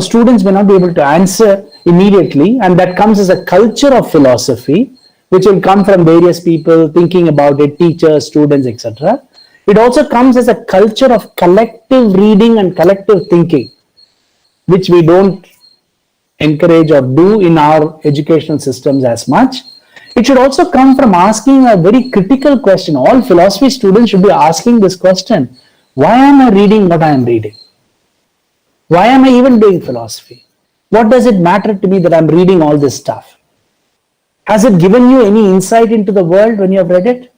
students may not be able to answer immediately, and that comes as a culture of philosophy, which will come from various people thinking about it, teachers, students, etc. It also comes as a culture of collective reading and collective thinking, which we don't encourage or do in our educational systems as much. It should also come from asking a very critical question. All philosophy students should be asking this question: why am I reading what I am reading? Why am I even doing philosophy? What does it matter to me that I'm reading all this stuff? Has it given you any insight into the world when you have read it?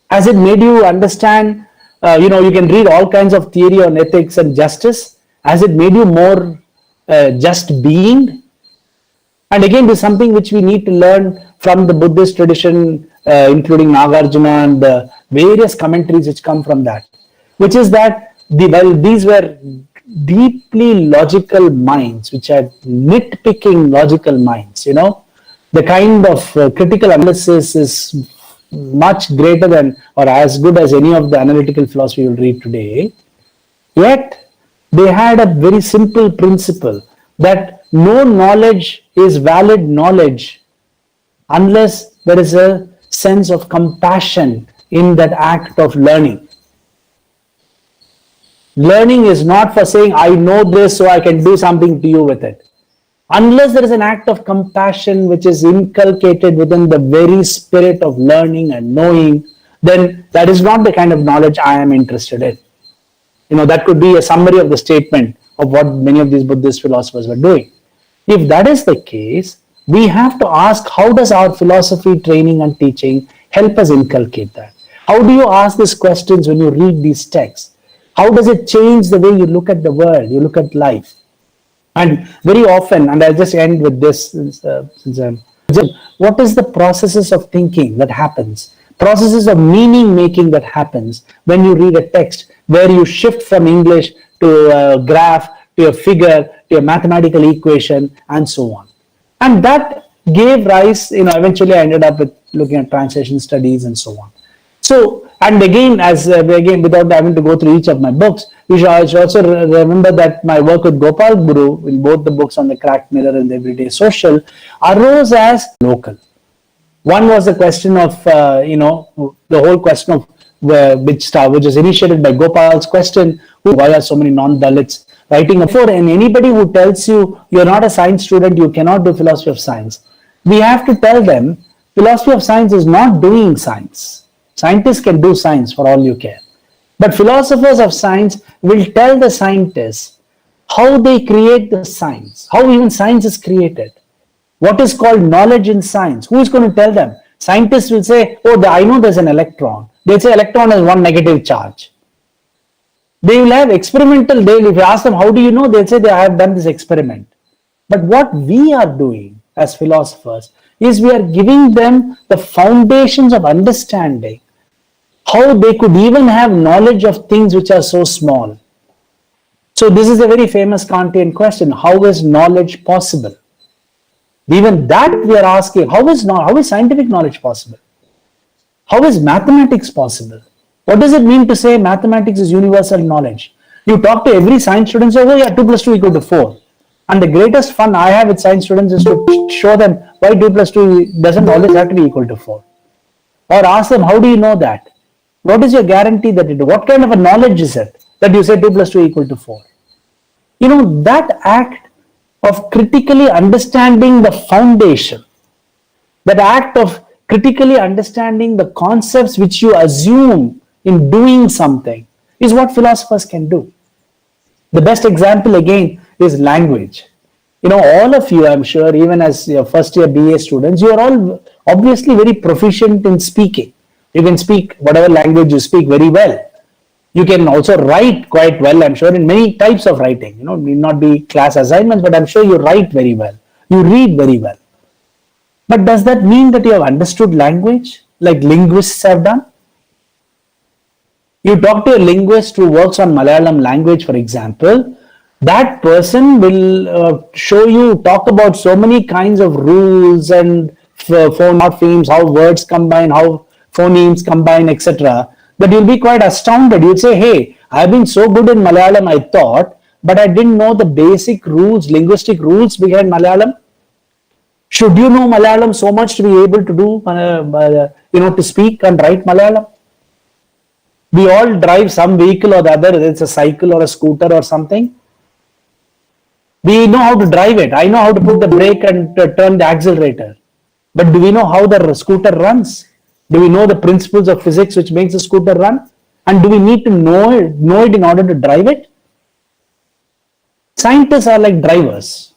Has it made you understand You can read all kinds of theory on ethics and justice. Has it made you more just being? And again, this is something which we need to learn from the Buddhist tradition, including Nagarjuna and the various commentaries which come from that, which is that these were deeply logical minds, which are nitpicking logical minds. The kind of critical analysis is much greater than or as good as any of the analytical philosophy you'll read today. Yet, they had a very simple principle that no knowledge is valid knowledge unless there is a sense of compassion in that act of learning. Learning is not for saying, I know this so I can do something to you with it. Unless there is an act of compassion which is inculcated within the very spirit of learning and knowing, then that is not the kind of knowledge I am interested in. That could be a summary of the statement of what many of these Buddhist philosophers were doing. If that is the case, we have to ask, how does our philosophy, training and teaching help us inculcate that? How do you ask these questions when you read these texts? How does it change the way you look at the world, you look at life? And very often, and I'll just end with this, what is the processes of thinking that happens? Processes of meaning making that happens when you read a text where you shift from English to a graph, to a figure, to a mathematical equation, and so on. And that gave rise, eventually I ended up with looking at translation studies and so on. So, and again, without having to go through each of my books, you should also remember that my work with Gopal Guru in both the books on the cracked mirror and the everyday social arose as local. One was the question of, the whole question of which was initiated by Gopal's question, why are so many non-Dalits writing before? And anybody who tells you you're not a science student, you cannot do philosophy of science, we have to tell them philosophy of science is not doing science. Scientists can do science for all you care. But philosophers of science will tell the scientists how they create the science, how even science is created. What is called knowledge in science? Who is going to tell them? Scientists will say, I know there's an electron. They'll say electron has one negative charge. They will have experimental, if you ask them, how do you know? They'll say, I have done this experiment. But what we are doing as philosophers is we are giving them the foundations of understanding, how they could even have knowledge of things which are so small. So this is a very famous Kantian question. How is knowledge possible? Even that we are asking, how is scientific knowledge possible? How is mathematics possible? What does it mean to say mathematics is universal knowledge? You talk to every science student and say, 2 plus 2 equal to 4. And the greatest fun I have with science students is to show them why 2 plus 2 doesn't always have to be equal to 4. Or ask them, how do you know that? What is your guarantee that what kind of a knowledge is it that you say 2 plus 2 equal to 4? That act of critically understanding the foundation, that act of critically understanding the concepts which you assume in doing something is what philosophers can do. The best example again is language. All of you, I'm sure, even as your first year BA students, you are all obviously very proficient in speaking. You can speak whatever language you speak very well. You can also write quite well, I'm sure, in many types of writing. Need not be class assignments, but I'm sure you write very well. You read very well. But does that mean that you have understood language like linguists have done? You talk to a linguist who works on Malayalam language, for example, that person will talk about so many kinds of rules and morphemes, how words combine, how phonemes combine, etc., that you'll be quite astounded. You'll say, hey, I've been so good in Malayalam, I thought, but I didn't know the basic rules, linguistic rules behind Malayalam. Should you know Malayalam so much to be able to do, to speak and write Malayalam? We all drive some vehicle or the other, whether it's a cycle or a scooter or something. We know how to drive it. I know how to put the brake and turn the accelerator. But do we know how the scooter runs? Do we know the principles of physics which makes the scooter run? And do we need to know it in order to drive it? Scientists are like drivers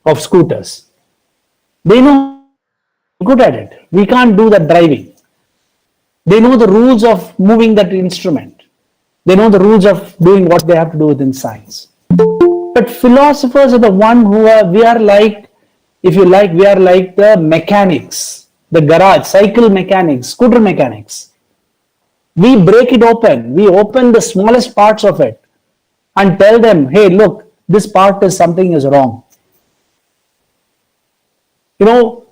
of scooters. They know good at it. We can't do that driving. They know the rules of moving that instrument. They know the rules of doing what they have to do within science. But philosophers are the one who are, we are like, if you like, we are like the mechanics, the garage, cycle mechanics, scooter mechanics. We break it open. We open the smallest parts of it and tell them, hey, look, this part is something is wrong. You know,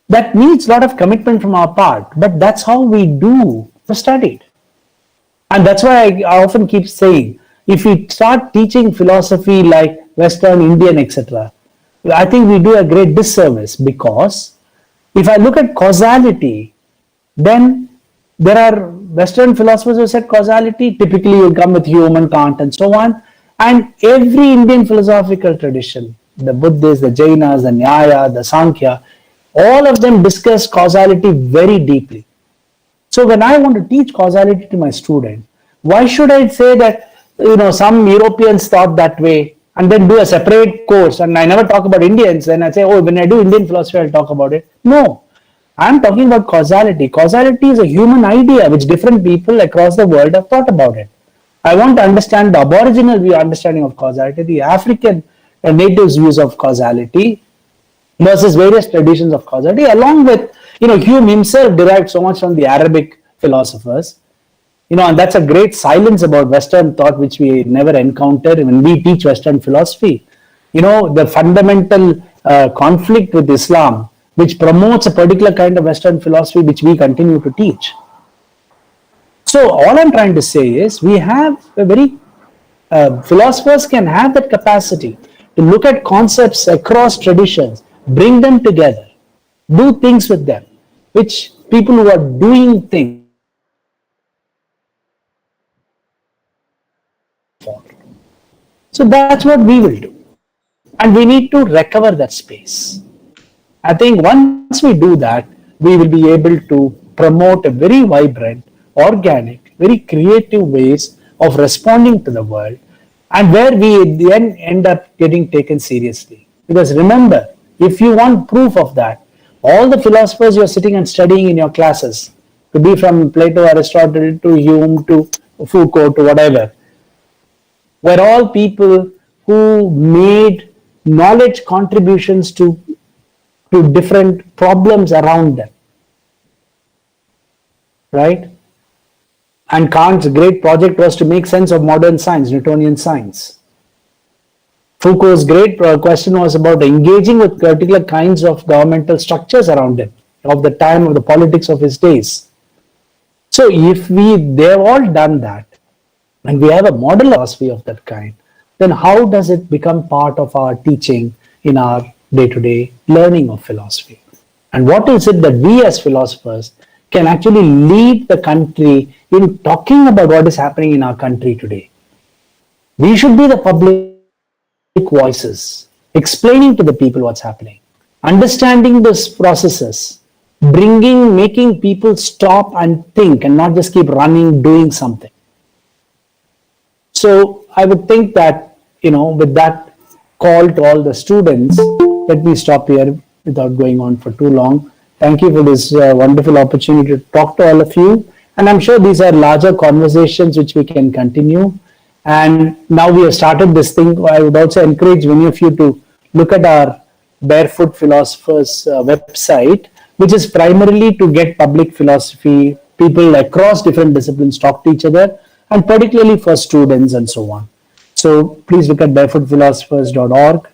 that needs a lot of commitment from our part, but that's how we do study. And that's why I often keep saying, if we start teaching philosophy like Western, Indian, etc., I think we do a great disservice, because if I look at causality, then there are Western philosophers who said causality, typically you come with Hume and Kant and so on, and every Indian philosophical tradition, the Buddhists, the Jainas, the Nyaya, the Sankhya, all of them discuss causality very deeply. So when I want to teach causality to my student, why should I say that, you know, some Europeans thought that way and then do a separate course, and I never talk about Indians, then I say, oh, when I do Indian philosophy, I'll talk about it. No, I'm talking about causality. Causality is a human idea which different people across the world have thought about it. I want to understand the aboriginal view, understanding of causality, the African natives' views of causality versus various traditions of causality, along with, you know, Hume himself derived so much from the Arabic philosophers, you know, and that's a great silence about Western thought which we never encounter when we teach Western philosophy. You know, the fundamental conflict with Islam, which promotes a particular kind of Western philosophy which we continue to teach. So all I'm trying to say is we have a very, philosophers can have that capacity to look at concepts across traditions, bring them together, do things with them, which people who are doing things. So that's what we will do. And we need to recover that space. I think once we do that, we will be able to promote a very vibrant, organic, very creative ways of responding to the world, and where we then end up getting taken seriously. Because remember, if you want proof of that, all the philosophers you're sitting and studying in your classes, to be from Plato, Aristotle, to Hume, to Foucault, to whatever, were all people who made knowledge contributions to different problems around them. Right? And Kant's great project was to make sense of modern science, Newtonian science. Foucault's great question was about engaging with particular kinds of governmental structures around him, of the time, of the politics of his days. So if they've all done that, and we have a model philosophy of that kind, then how does it become part of our teaching in our day-to-day learning of philosophy? And what is it that we as philosophers can actually lead the country in talking about what is happening in our country today? We should be the public voices, explaining to the people what's happening, understanding those processes, making people stop and think and not just keep running, doing something. So I would think that, you know, with that call to all the students, let me stop here without going on for too long. Thank you for this wonderful opportunity to talk to all of you. And I'm sure these are larger conversations which we can continue. And now we have started this thing. I would also encourage many of you to look at our Barefoot Philosophers website, which is primarily to get public philosophy, people across different disciplines talk to each other, and particularly for students and so on. So please look at barefootphilosophers.org.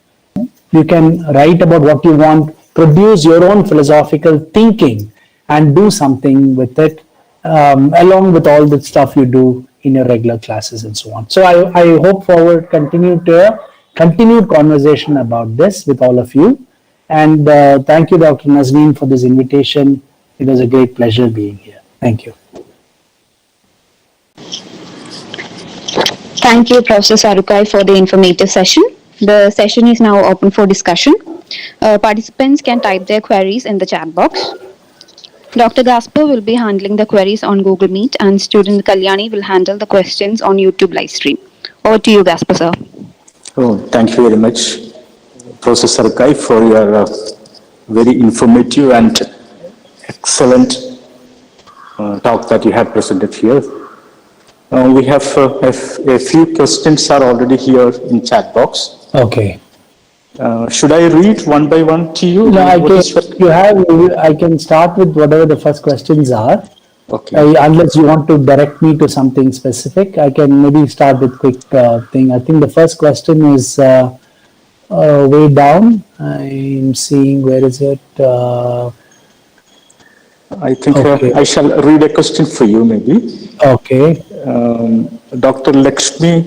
You can write about what you want, produce your own philosophical thinking, and do something with it, along with all the stuff you do in your regular classes and so on. So I hope forward continued conversation about this with all of you. And thank you, Dr. Nazneen, for this invitation. It was a great pleasure being here. Thank you.
Thank you, Professor Sarukkai, for the informative session. The session is now open for discussion. Participants can type their queries in the chat box. Dr. Gasper will be handling the queries on Google Meet, and student Kalyani will handle the questions on YouTube live stream. Over to you, Gasper, sir.
Oh, thank you very much, Professor Sarukkai, for your very informative and excellent talk that you have presented here. We have a few questions are already here in chat box.
Okay.
Should I read one by one to you?
No,
What is
I can start with whatever the first questions are.
Okay.
Unless you want to direct me to something specific, I can maybe start with quick thing. I think the first question is way down. I'm seeing, where is it?
I think
Okay.
I shall read a question for you maybe.
Okay.
Dr. Lakshmi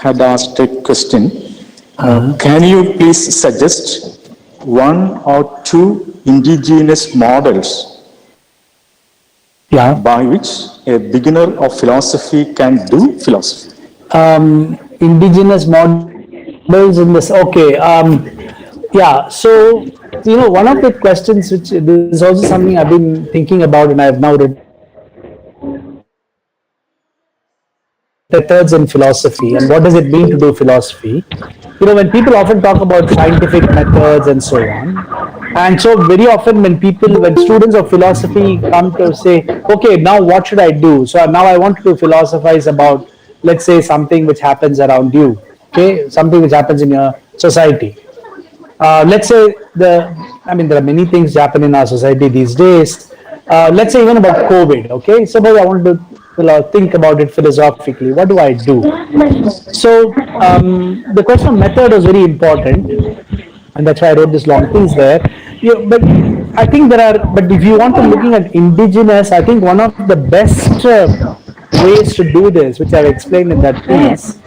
had asked a question. Can you please suggest one or two indigenous models
Yeah.
by which a beginner of philosophy can do philosophy?
Indigenous models in this. Okay. Yeah. So, one of the questions, which this is also something I've been thinking about, and I have now written methods in philosophy, and what does it mean to do philosophy? When people often talk about scientific methods and so on, and so very often when students of philosophy come to say, okay, now what should I do? So now I want to philosophize about, let's say, something which happens around you, okay, something which happens in your society. Let's say there are many things happen in our society these days. Let's say even about COVID, okay? Suppose I want to think about it philosophically. What do I do? So the question of method was very important, and that's why I wrote this long piece there. But I think but if you want to looking at indigenous, I think one of the best ways to do this, which I've explained in that piece,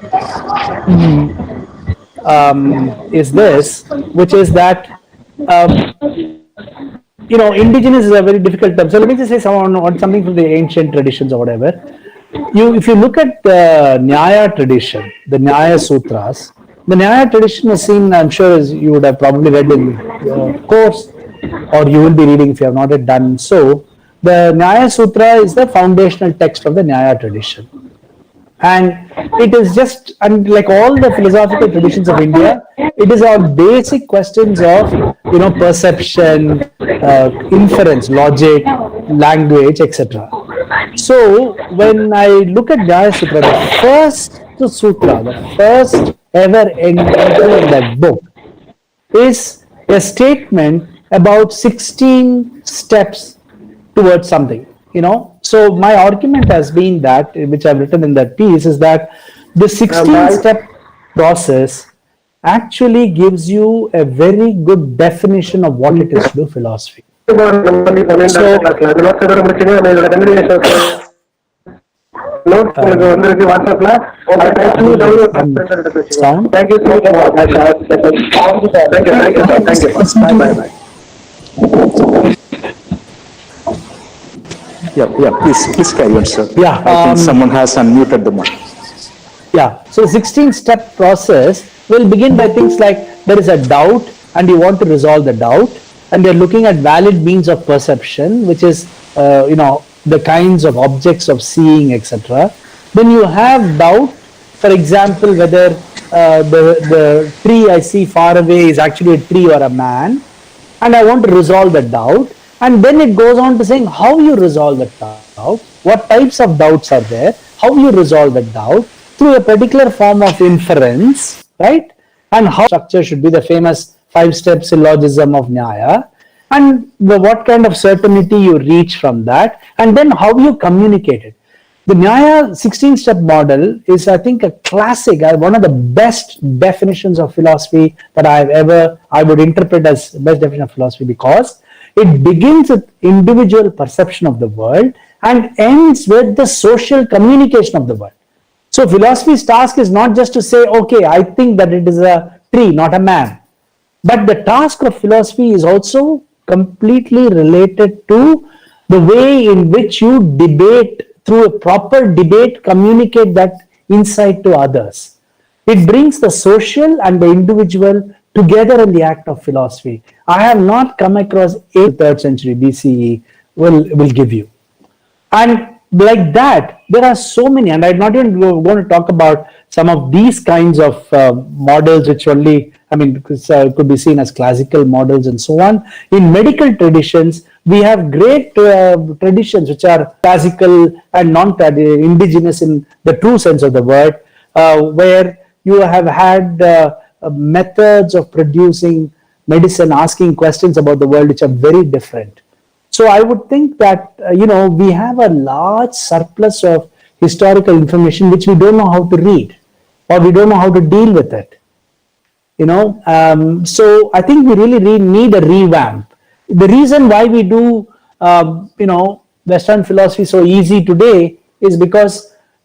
is this, which is that indigenous is a very difficult term. So let me just say something from the ancient traditions or whatever. If you look at the Nyaya tradition, the Nyaya Sutras, the Nyaya tradition is seen, I'm sure, as you would have probably read in course, or you will be reading if you have not yet done so. The Nyaya Sutra is the foundational text of the Nyaya tradition. And it is just, and like all the philosophical traditions of India, it is on basic questions of, perception, inference, logic, language, etc. So when I look at Nyaya Sutra, the first ever entry in that book is a statement about 16 steps towards something. So my argument has been that, which I've written in that piece, is that the 16-step process actually gives you a very good definition of what it is to do philosophy. Sound?
Thank you so much. Bye.
Yeah, please carry on, sir.
Yeah,
I think someone has unmuted the mic.
Yeah, so 16-step process will begin by things like there is a doubt and you want to resolve the doubt, and they're looking at valid means of perception, which is, the kinds of objects of seeing, etc. Then you have doubt, for example, whether the tree I see far away is actually a tree or a man, and I want to resolve the doubt. And then it goes on to saying how you resolve the doubt, what types of doubts are there, how you resolve the doubt through a particular form of inference, right? And how structure should be, the famous 5-step syllogism of Nyaya, and what kind of certainty you reach from that, and then how you communicate it. The Nyaya 16-step model is, I think, a classic, one of the best definitions of philosophy that I would interpret as the best definition of philosophy, because it begins with individual perception of the world and ends with the social communication of the world. So philosophy's task is not just to say, okay, I think that it is a tree, not a man. But the task of philosophy is also completely related to the way in which you debate, through a proper debate, communicate that insight to others. It brings the social and the individual together in the act of philosophy. I have not come across a 3rd century BCE will give you. And like that, there are so many, and I'm not even going to talk about some of these kinds of models, which only, I mean, could be seen as classical models and so on. In medical traditions, we have great traditions which are classical and non-indigenous in the true sense of the word, where you have had methods of producing medicine, asking questions about the world which are very different. So I would think that, we have a large surplus of historical information which we don't know how to read, or we don't know how to deal with it. So I think we really need a revamp. The reason why we do, Western philosophy so easy today is because,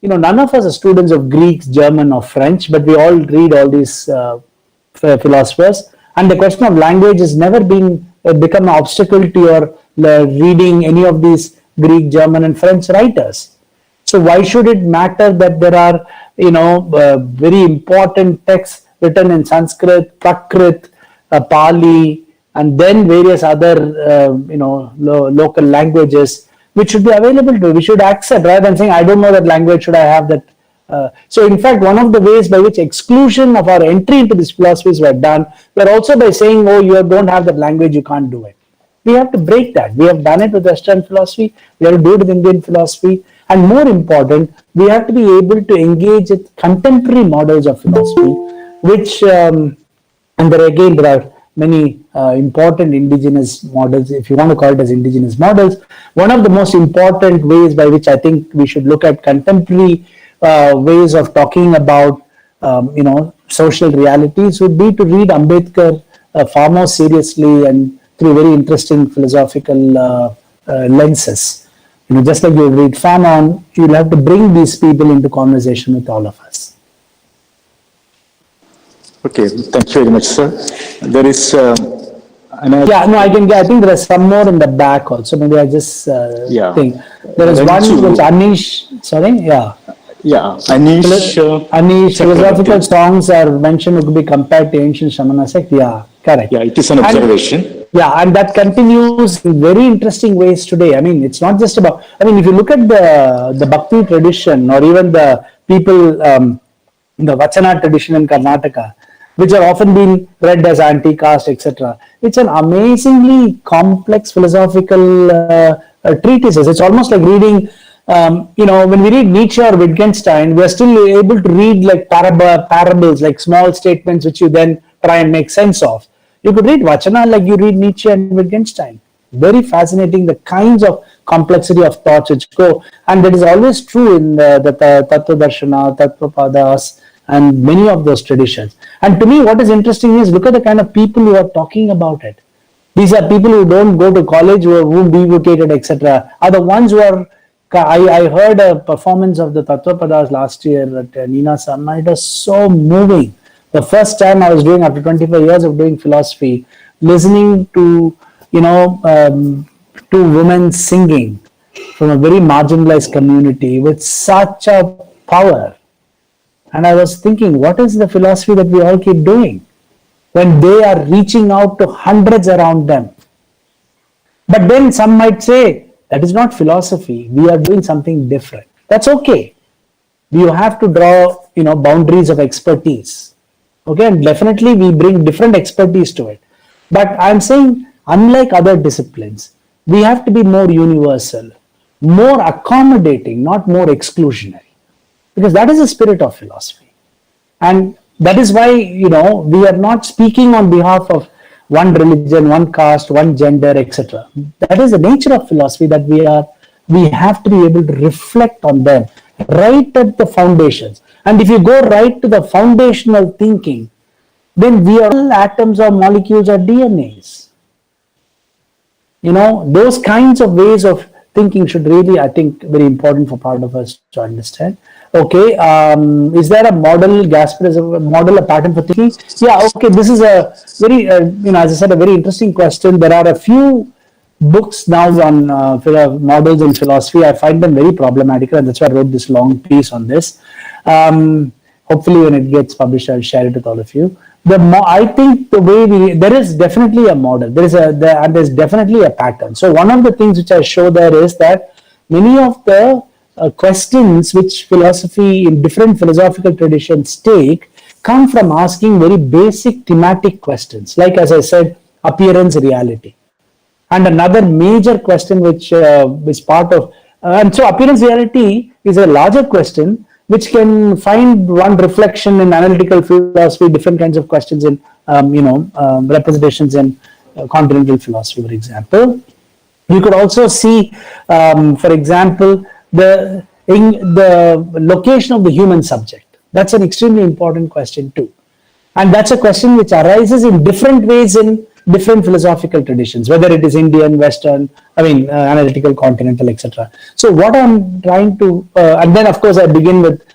none of us are students of Greek, German, or French, but we all read all these philosophers. And the question of language has never become an obstacle to your reading any of these Greek, German, and French writers. So why should it matter that there are, very important texts written in Sanskrit, Prakrit, Pali, and then various other, local languages, which should be available to, we should accept, rather than saying, I don't know that language, should I have that? So in fact, one of the ways by which exclusion of our entry into these philosophies were done, were also by saying, oh, you don't have that language, you can't do it. We have to break that. We have done it with Western philosophy, we have to do it with Indian philosophy, and more important, we have to be able to engage with contemporary models of philosophy, which, and there are many important indigenous models, if you want to call it as indigenous models. One of the most important ways by which I think we should look at contemporary ways of talking about, social realities would be to read Ambedkar far more seriously and through very interesting philosophical lenses. Just like you read Fanon, you'll have to bring these people into conversation with all of us.
Okay, thank you very much, sir. There is
I think there are some more in the back also. Maybe I just think there is one which Anish. Sorry, Anish. Philosophical songs are mentioned. It could be compared to ancient Shamana sect. Yeah, correct.
Yeah, it is an observation.
And that continues in very interesting ways today. I mean, it's not just about. I mean, if you look at the Bhakti tradition, or even the people, the Vachana tradition in Karnataka, which are often being read as anti-caste, etc. It's an amazingly complex philosophical treatises. It's almost like reading, when we read Nietzsche or Wittgenstein, we are still able to read like parables, like small statements which you then try and make sense of. You could read Vachana like you read Nietzsche and Wittgenstein. Very fascinating, the kinds of complexity of thoughts which go, and that is always true in the Tattva Darshana, Tattvapadas, and many of those traditions. And to me, what is interesting is look at the kind of people who are talking about it. These are people who don't go to college, who are devocated, etc. Are the ones who are. I heard a performance of the Tattvapadas last year at Nina Sarma. It was so moving. The first time I was doing, after 25 years of doing philosophy, listening to two women singing from a very marginalized community with such a power. And I was thinking, what is the philosophy that we all keep doing when they are reaching out to hundreds around them? But then some might say, that is not philosophy. We are doing something different. That's okay. You have to draw, boundaries of expertise. Okay, and definitely we bring different expertise to it. But I'm saying, unlike other disciplines, we have to be more universal, more accommodating, not more exclusionary. Because that is the spirit of philosophy. And that is why, we are not speaking on behalf of one religion, one caste, one gender, etc. That is the nature of philosophy, that we have to be able to reflect on them right at the foundations. And if you go right to the foundational thinking, then we are all atoms or molecules or DNAs. Those kinds of ways of thinking should really, I think, very important for part of us to understand. Okay, is there a model, Gasper, is a model, a pattern for thinking? Yeah, okay, this is a very, as I said, a very interesting question. There are a few books now on models in philosophy. I find them very problematic, and that's why I wrote this long piece on this. Hopefully when it gets published, I'll share it with all of you. I think the way there is definitely a model, and there's definitely a pattern. So one of the things which I show there is that many of the questions which philosophy in different philosophical traditions take come from asking very basic thematic questions, like, as I said, appearance, reality. And another major question which is part of, and so appearance reality is a larger question which can find one reflection in analytical philosophy, different kinds of questions in, representations in continental philosophy, for example. You could also see, for example, the location of the human subject. That's an extremely important question too. And that's a question which arises in different ways in different philosophical traditions, whether it is Indian, Western, analytical, continental, etc. So what I'm trying to, and then of course I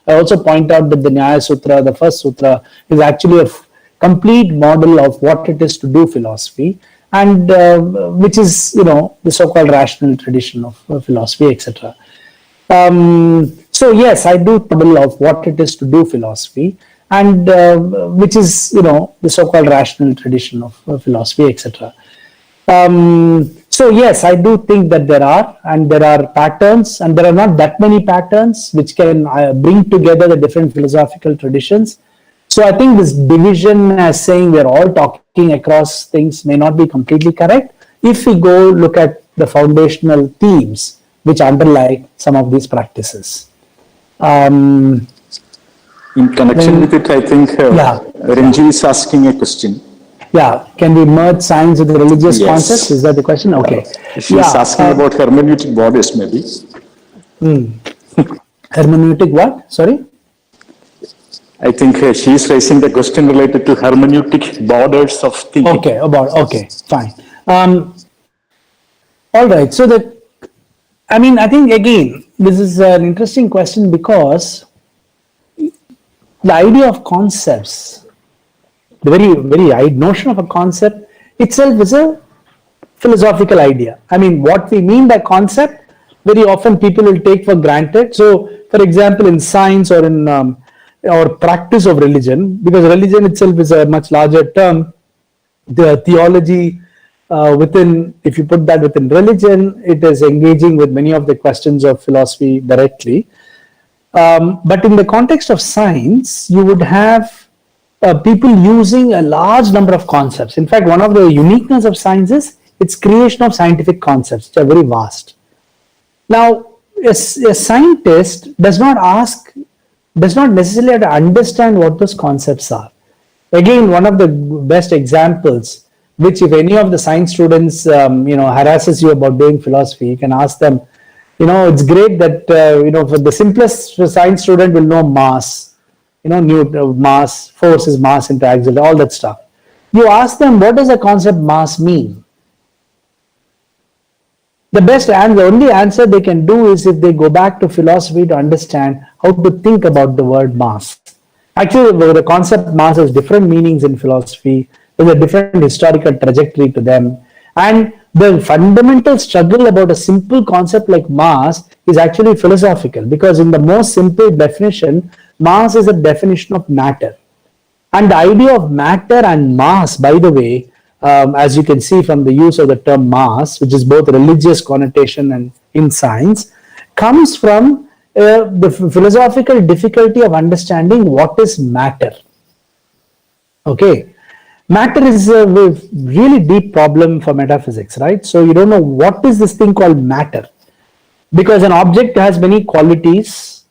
also point out that the Nyaya Sutra, the first sutra, is actually a complete model of what it is to do philosophy, and which is, the so-called rational tradition of philosophy, etc. So yes, I do model of what it is to do philosophy, and which is, the so-called rational tradition of philosophy, etc. So yes, I do think that there are patterns, and there are not that many patterns which can bring together the different philosophical traditions. So I think this division as saying we're all talking across things may not be completely correct if we go look at the foundational themes which underlie some of these practices.
In connection with it, I think Renji is asking a question.
Yeah, can we merge science with the religious
Yes.
concepts? Is that the question? Okay.
She's asking about hermeneutic borders, maybe.
Hermeneutic what? Sorry?
I think she's raising the question related to hermeneutic borders of thinking.
Okay, fine. All right, so I think again, this is an interesting question because the idea of concepts, the very notion of a concept itself is a philosophical idea. What we mean by concept, very often people will take for granted. So, for example, in science or in or practice of religion, because religion itself is a much larger term, the theology if you put that within religion, it is engaging with many of the questions of philosophy directly. But in the context of science, you would have people using a large number of concepts. In fact, one of the uniqueness of science is its creation of scientific concepts, which are very vast. Now, a scientist does not necessarily have to understand what those concepts are. Again, one of the best examples, which if any of the science students, harasses you about doing philosophy, you can ask them, it's great that, for the simplest science student will know mass, mass, force is mass into axle, all that stuff. You ask them, what does the concept mass mean? The best and the only answer they can do is if they go back to philosophy to understand how to think about the word mass. Actually, the concept mass has different meanings in philosophy. There's a different historical trajectory to them. And the fundamental struggle about a simple concept like mass is actually philosophical, because in the most simple definition, mass is a definition of matter. And the idea of matter and mass, by the way, as you can see from the use of the term mass, which is both religious connotation and in science, comes from the philosophical difficulty of understanding what is matter. Okay, matter is a really deep problem for metaphysics, right? So you don't know what is this thing called matter, because an object has many qualities,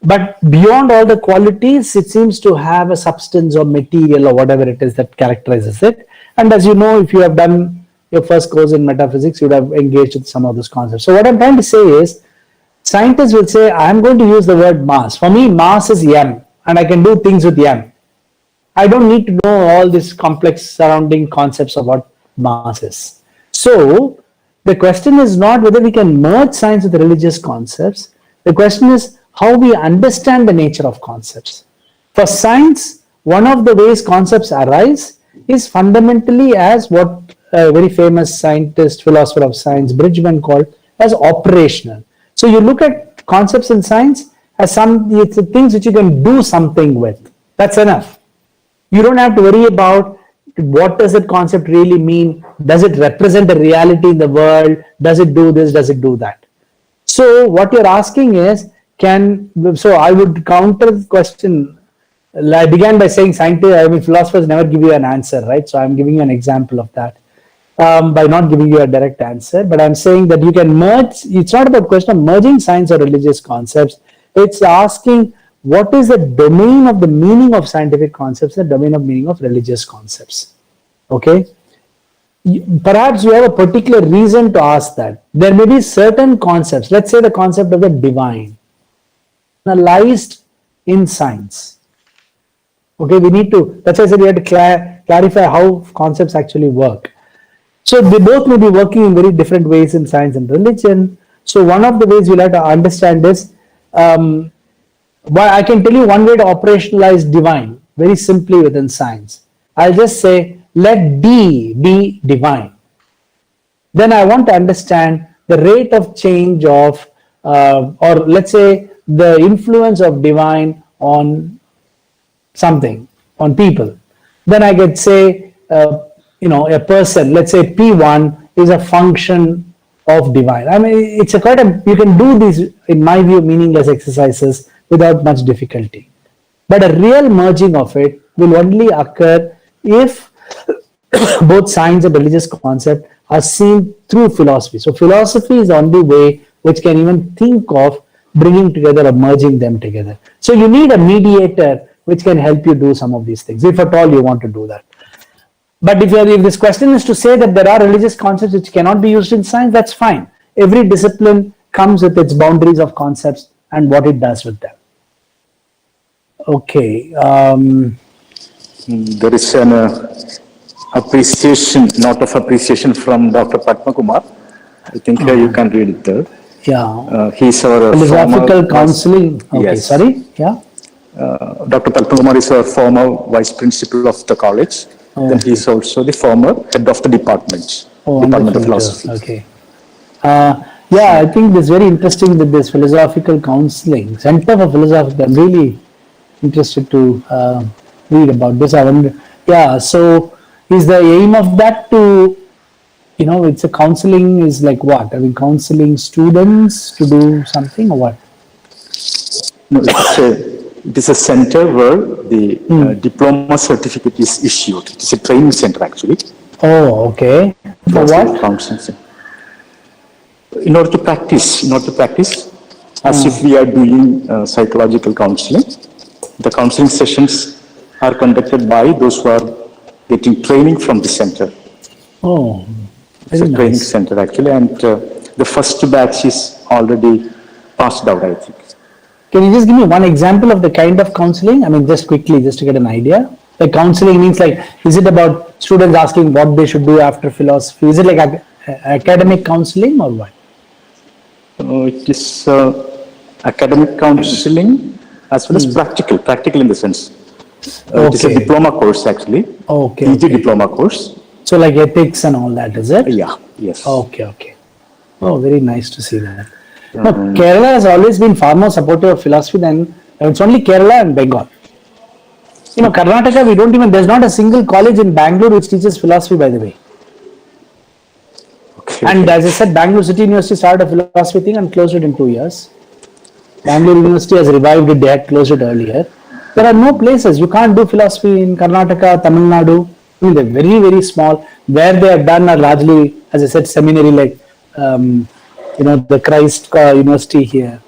but beyond all the qualities, it seems to have a substance or material or whatever it is that characterizes it. And as you know, if you have done your first course in metaphysics, you would have engaged with some of those concepts. So what I'm trying to say is, scientists will say, I'm going to use the word mass. For me, mass is M, and I can do things with M. I don't need to know all this complex surrounding concepts of what mass is. So the question is not whether we can merge science with religious concepts. The question is how we understand the nature of concepts. For science, one of the ways concepts arise is fundamentally as what a very famous scientist, philosopher of science, Bridgman, called as operational. So you look at concepts in science as it's things which you can do something with. That's enough. You don't have to worry about what does that concept really mean. Does it represent a reality in the world? Does it do this? Does it do that? So what you're asking is, so I would counter the question. I began by saying scientists, I mean, philosophers never give you an answer, right? So I'm giving you an example of that by not giving you a direct answer. But I'm saying that you can merge. It's not about question of merging science or religious concepts. It's asking what is the domain of the meaning of scientific concepts, the domain of meaning of religious concepts. Okay, perhaps you have a particular reason to ask that. There may be certain concepts, let's say the concept of the divine, analyzed in science. Okay, we need to, that's why I said we have to clarify how concepts actually work. So they both may be working in very different ways in science and religion. So one of the ways we'll have to understand is, I can tell you one way to operationalize divine very simply within science. I'll just say, let D be divine. Then I want to understand the rate of change of, or let's say the influence of divine on something, on people. Then I could say, a person, let's say P1 is a function of divine. I mean, it's you can do these, in my view, meaningless exercises without much difficulty. But a real merging of it will only occur if both science and religious concept are seen through philosophy. So philosophy is the only way which can even think of bringing together or merging them together. So you need a mediator which can help you do some of these things, if at all you want to do that. But if this question is to say that there are religious concepts which cannot be used in science, that's fine. Every discipline comes with its boundaries of concepts and what it does with them. Okay.
There is an appreciation, note of appreciation from Dr. Padma Kumar. I think you can read it there.
Yeah.
He's our
philosophical counseling. Okay,
yes.
Sorry. Yeah.
Dr. Padma Kumar is a former vice principal of the college. Then he's also the former head of the department, Department of Philosophy.
Okay. I think it's very interesting that this philosophical counseling, Center for Philosophy, I'm really interested to read about this. I wonder, so is the aim of that to, it's a counseling is like what? I mean, counseling students to do something or what?
No, it is a center where the diploma certificate is issued. It's a training center actually.
Oh, okay. For what?
Counseling. In order to practice, as if we are doing psychological counseling. The counseling sessions are conducted by those who are getting training from the center.
Oh,
it's a training center actually, and the first batch is already passed out, I think.
Can you just give me one example of the kind of counseling? I mean, just quickly, just to get an idea. The counseling means like, is it about students asking what they should do after philosophy? Is it like academic counseling or what?
It is academic counseling as well as practical in the sense. It is a diploma course actually. PG diploma course.
So like ethics and all that, is it?
Yeah, yes.
Okay. Oh, very nice to see that. No, Kerala has always been far more supportive of philosophy than, it's only Kerala and Bengal. Karnataka, there's not a single college in Bangalore which teaches philosophy, by the way.
Okay.
And as I said, Bangalore City University started a philosophy thing and closed it in 2 years. Bangalore University has revived it, they had closed it earlier. There are no places, you can't do philosophy in Karnataka, Tamil Nadu. They're very, very small. Where they are done are largely, as I said, seminary like, the Christ University here.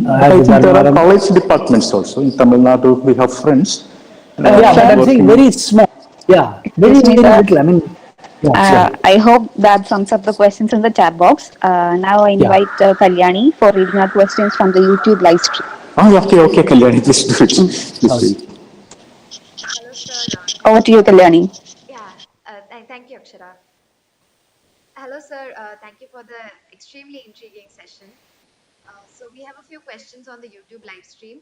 I think there are college departments also. In Tamil Nadu, we have friends.
But I'm saying very small. Yeah, very little. I mean,
I hope that sums up the questions in the chat box. Now I invite Kalyani for reading our questions from the YouTube live stream.
Okay, Kalyani, please do it.
Hello, sir.
Over to you, Kalyani.
Thank you, Akshara. Hello, sir. Thank you for the extremely intriguing session. So we have a few questions on the YouTube live stream.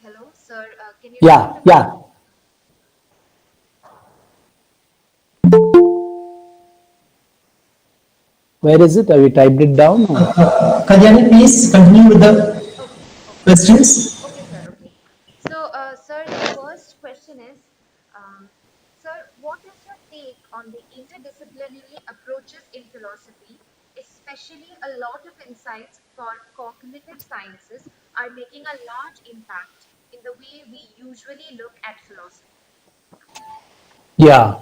Hello, sir. Can you?
Yeah. Where is it? Have you typed it down?
Kalyani, please continue with the questions.
Okay, sir. Okay. So, sir, the first question is, sir, what is your take on the interdisciplinary approaches in philosophy, especially especially a lot of insights for cognitive sciences are making a large impact in the way we usually look at philosophy.
Yeah.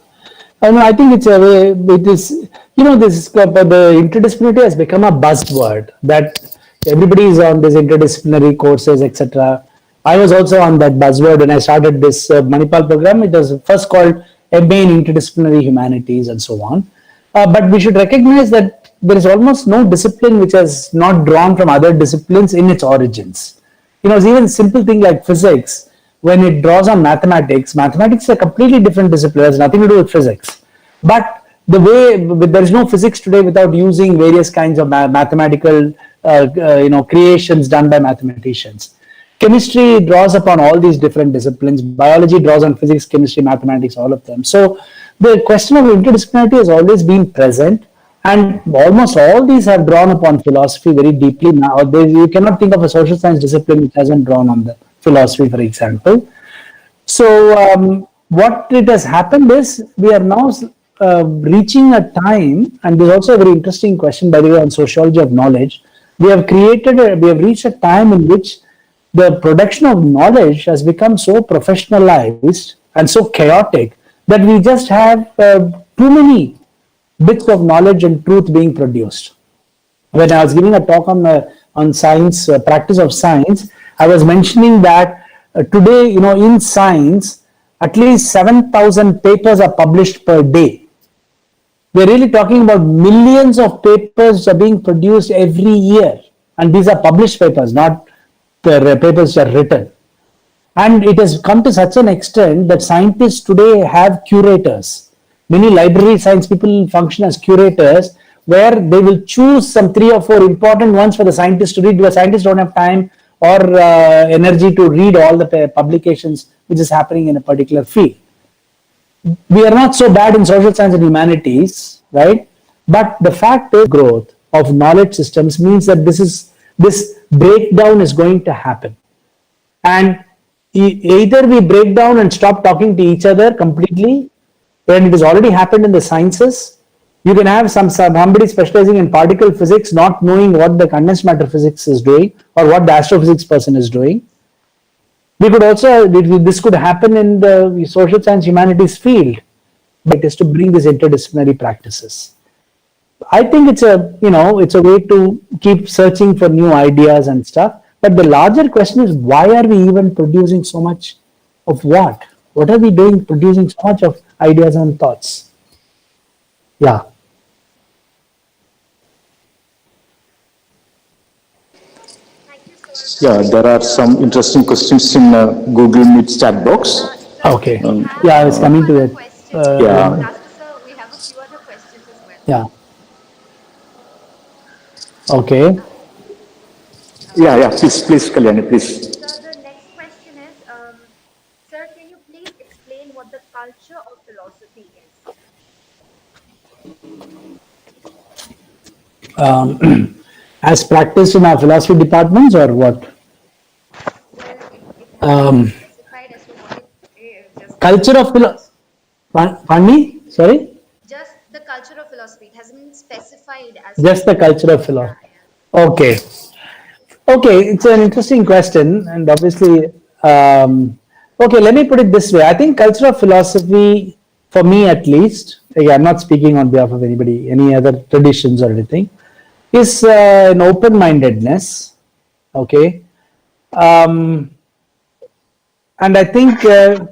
I think it's a way, it is, the interdisciplinarity has become a buzzword that everybody is on these interdisciplinary courses, etc. I was also on that buzzword when I started this Manipal program. It was first called MA in Interdisciplinary Humanities and so on. But we should recognize that there is almost no discipline which has not drawn from other disciplines in its origins. Even simple thing like physics, when it draws on mathematics is a completely different discipline. It has nothing to do with physics. But the way there is no physics today without using various kinds of mathematical, creations done by mathematicians. Chemistry draws upon all these different disciplines. Biology draws on physics, chemistry, mathematics, all of them. So the question of interdisciplinarity has always been present, and almost all these have drawn upon philosophy very deeply. Now, you cannot think of a social science discipline which hasn't drawn on the philosophy, for example. So what it has happened is we are now reaching a time, and there's also a very interesting question, by the way, on sociology of knowledge. We have reached a time in which the production of knowledge has become so professionalized and so chaotic that we just have too many bits of knowledge and truth being produced. When I was giving a talk on science, practice of science, I was mentioning that today, in science, at least 7,000 papers are published per day. We're really talking about millions of papers are being produced every year. And these are published papers, not the papers that are written. And it has come to such an extent that scientists today have curators. Many library science people function as curators, where they will choose some 3 or 4 important ones for the scientists to read, because scientists don't have time or energy to read all the publications which is happening in a particular field. We are not so bad in social science and humanities, right? But the fact is, growth of knowledge systems means that this breakdown is going to happen. And either we break down and stop talking to each other completely, when it has already happened in the sciences. You can have somebody specializing in particle physics not knowing what the condensed matter physics is doing or what the astrophysics person is doing. This could happen in the social science humanities field, but it is to bring these interdisciplinary practices. I think it's a way to keep searching for new ideas and stuff. But the larger question is, why are we even producing so much of what? What are we doing producing so much of ideas and thoughts? Yeah.
Thank you, sir.
Yeah, there are some interesting questions in Google Meet chat box.
Sir,
Okay.
we have
Yeah, I was
a
coming
few
to
other
that.
questions.
Yeah.
Master sir, we have a few other questions as well.
Yeah. Okay.
Yeah, please, Kalyani, please.
Sir, the next question is, sir, can you please explain what the culture of philosophy is?
As practiced in our philosophy departments, or what?
Well, it hasn't been specified as to what it is. Just
Culture of philosophy. Pardon me? Sorry?
just the culture of philosophy. It hasn't been specified as
Just the culture of philosophy. Okay. Okay, it's an interesting question, and obviously, okay, let me put it this way. I think culture of philosophy, for me at least, again, I'm not speaking on behalf of anybody, any other traditions or anything, is an open-mindedness, okay, and I think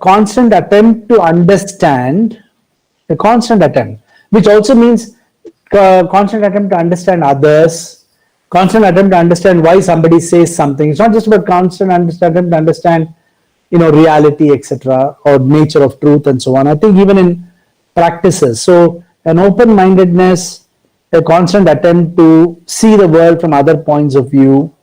constant attempt to understand, a constant attempt, which also means constant attempt to understand others, constant attempt to understand why somebody says something. It's not just about constant attempt to understand, reality, etc., or nature of truth and so on. I think even in practices, so an open-mindedness, a constant attempt to see the world from other points of view,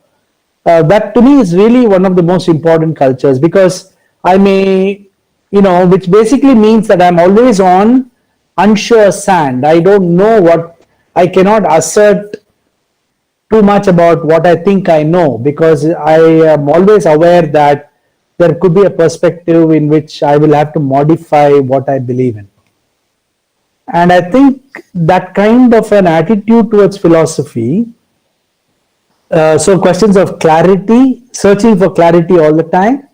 that to me is really one of the most important cultures, because I may, which basically means that I'm always on unsure sand. I don't know I cannot assert too much about what I think I know, because I am always aware that there could be a perspective in which I will have to modify what I believe in. And I think that kind of an attitude towards philosophy, so questions of clarity, searching for clarity all the time,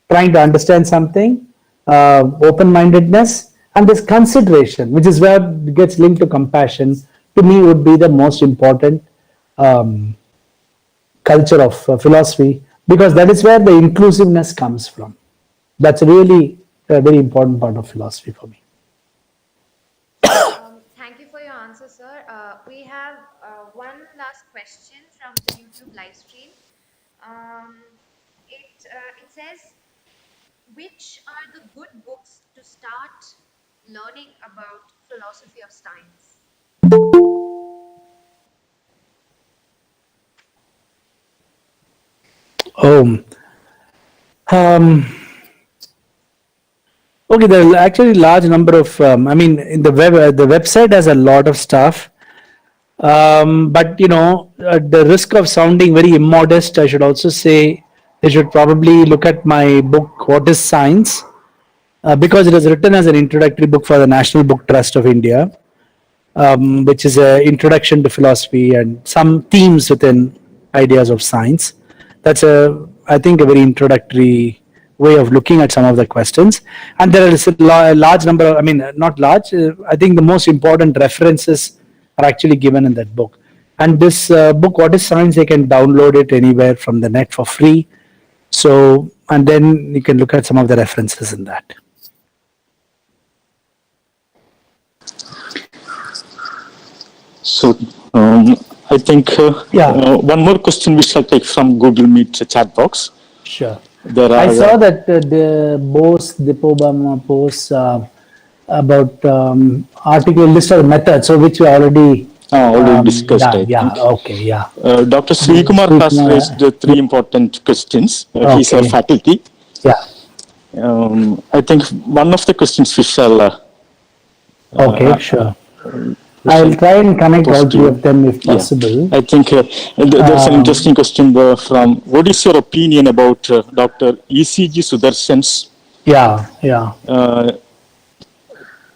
trying to understand something, open-mindedness, and this consideration, which is where it gets linked to compassion, to me would be the most important culture of philosophy, because that is where the inclusiveness comes from. That's really a very important part of philosophy for me.
Thank you for your answer, sir. We have one last question from the YouTube live stream. It says, which are the good books to start learning about philosophy of science?
Oh, okay. There are actually large number of. I mean, in the website has a lot of stuff. But at the risk of sounding very immodest, I should also say they should probably look at my book, What is Science? Because it is written as an introductory book for the National Book Trust of India, which is an introduction to philosophy and some themes within ideas of science. That's I think, a very introductory way of looking at some of the questions. And there is a large number, I mean, not large, I think the most important references are actually given in that book. And this book, What is Science, they can download it anywhere from the net for free. So, and then you can look at some of the references in that.
So I think one more question we shall take from Google Meet chat box.
Sure.
There are,
I saw that the Bose Dipobama post about article list of methods, so which we already
discussed. I think.
Okay, yeah.
Dr. Sri Kumar has raised three important questions. He's our faculty.
Yeah.
I think one of the questions we shall.
Okay, sure. I'll try and connect all three of them if possible.
I think there's an interesting question from, what is your opinion about Dr. E.C.G. Sudarshan's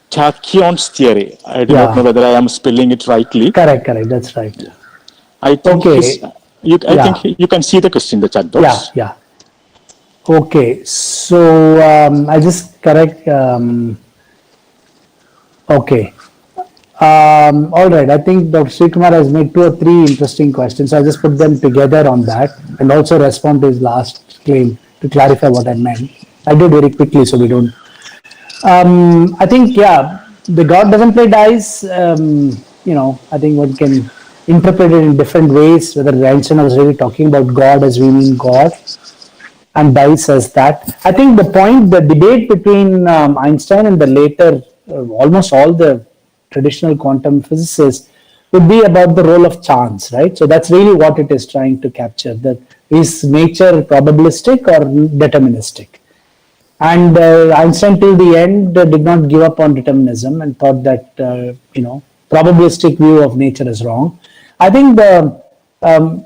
tachyons theory? I do not know whether I am spelling it rightly.
Correct, that's right.
I think I think you can see the question in the chat box.
Yeah. Okay, so I just correct. Okay. All right. I think Dr. Sri Kumar has made 2 or 3 interesting questions. So I just put them together on that and also respond to his last claim to clarify what I meant. I did very quickly so we don't. I think, the God doesn't play dice. I think one can interpret it in different ways, whether Einstein was really talking about God as we mean God and dice as that. I think the debate between Einstein and the later, almost all the traditional quantum physicists would be about the role of chance, right? So that's really what it is trying to capture. That is nature probabilistic or deterministic? And Einstein till the end did not give up on determinism and thought that, probabilistic view of nature is wrong. I think it's not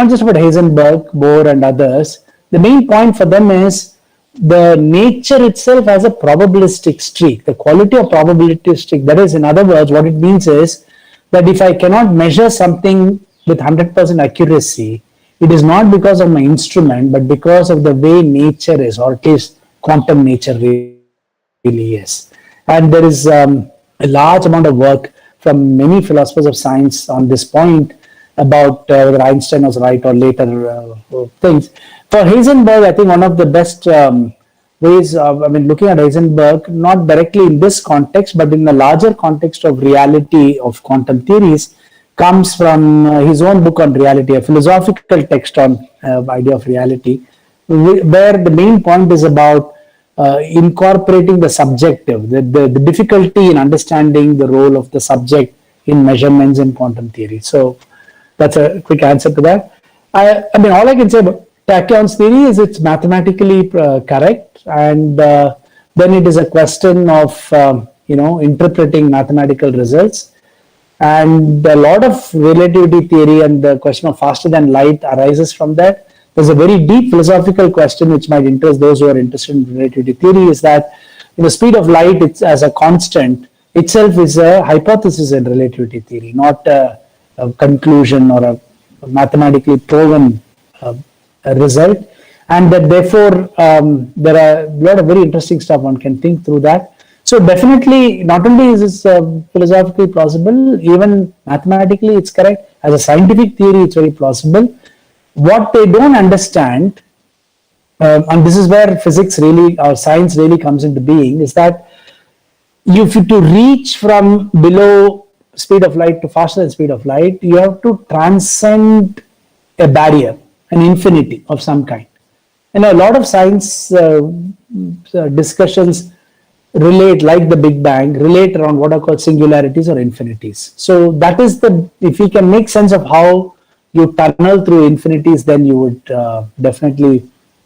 just about Heisenberg, Bohr and others. The main point for them is the nature itself has a probabilistic streak, the quality of probabilistic. That is, in other words, what it means is that if I cannot measure something with 100% accuracy, it is not because of my instrument, but because of the way nature is, or at least quantum nature really is. And there is a large amount of work from many philosophers of science on this point about whether Einstein was right or later things. For Heisenberg, I think one of the best ways of, looking at Heisenberg, not directly in this context, but in the larger context of reality of quantum theories, comes from his own book on reality, a philosophical text on idea of reality, where the main point is about incorporating the subjective, the difficulty in understanding the role of the subject in measurements in quantum theory. So that's a quick answer to that. All I can say about tachyons theory is it's mathematically correct, and then it is a question of interpreting mathematical results. And a lot of relativity theory and the question of faster than light arises from that. There's a very deep philosophical question which might interest those who are interested in relativity theory, is that the speed of light, it's as a constant, itself is a hypothesis in relativity theory, not a conclusion or a mathematically proven a result, and that therefore there are a lot of very interesting stuff one can think through that. So definitely, not only is this philosophically plausible, even mathematically it's correct. As a scientific theory, it's very plausible. What they don't understand, and this is where physics really, or science really comes into being, is that to reach from below speed of light to faster than speed of light, you have to transcend a barrier, an infinity of some kind. And a lot of science discussions relate, like the Big Bang, relate around what are called singularities or infinities. So that is if we can make sense of how you tunnel through infinities, then you would definitely,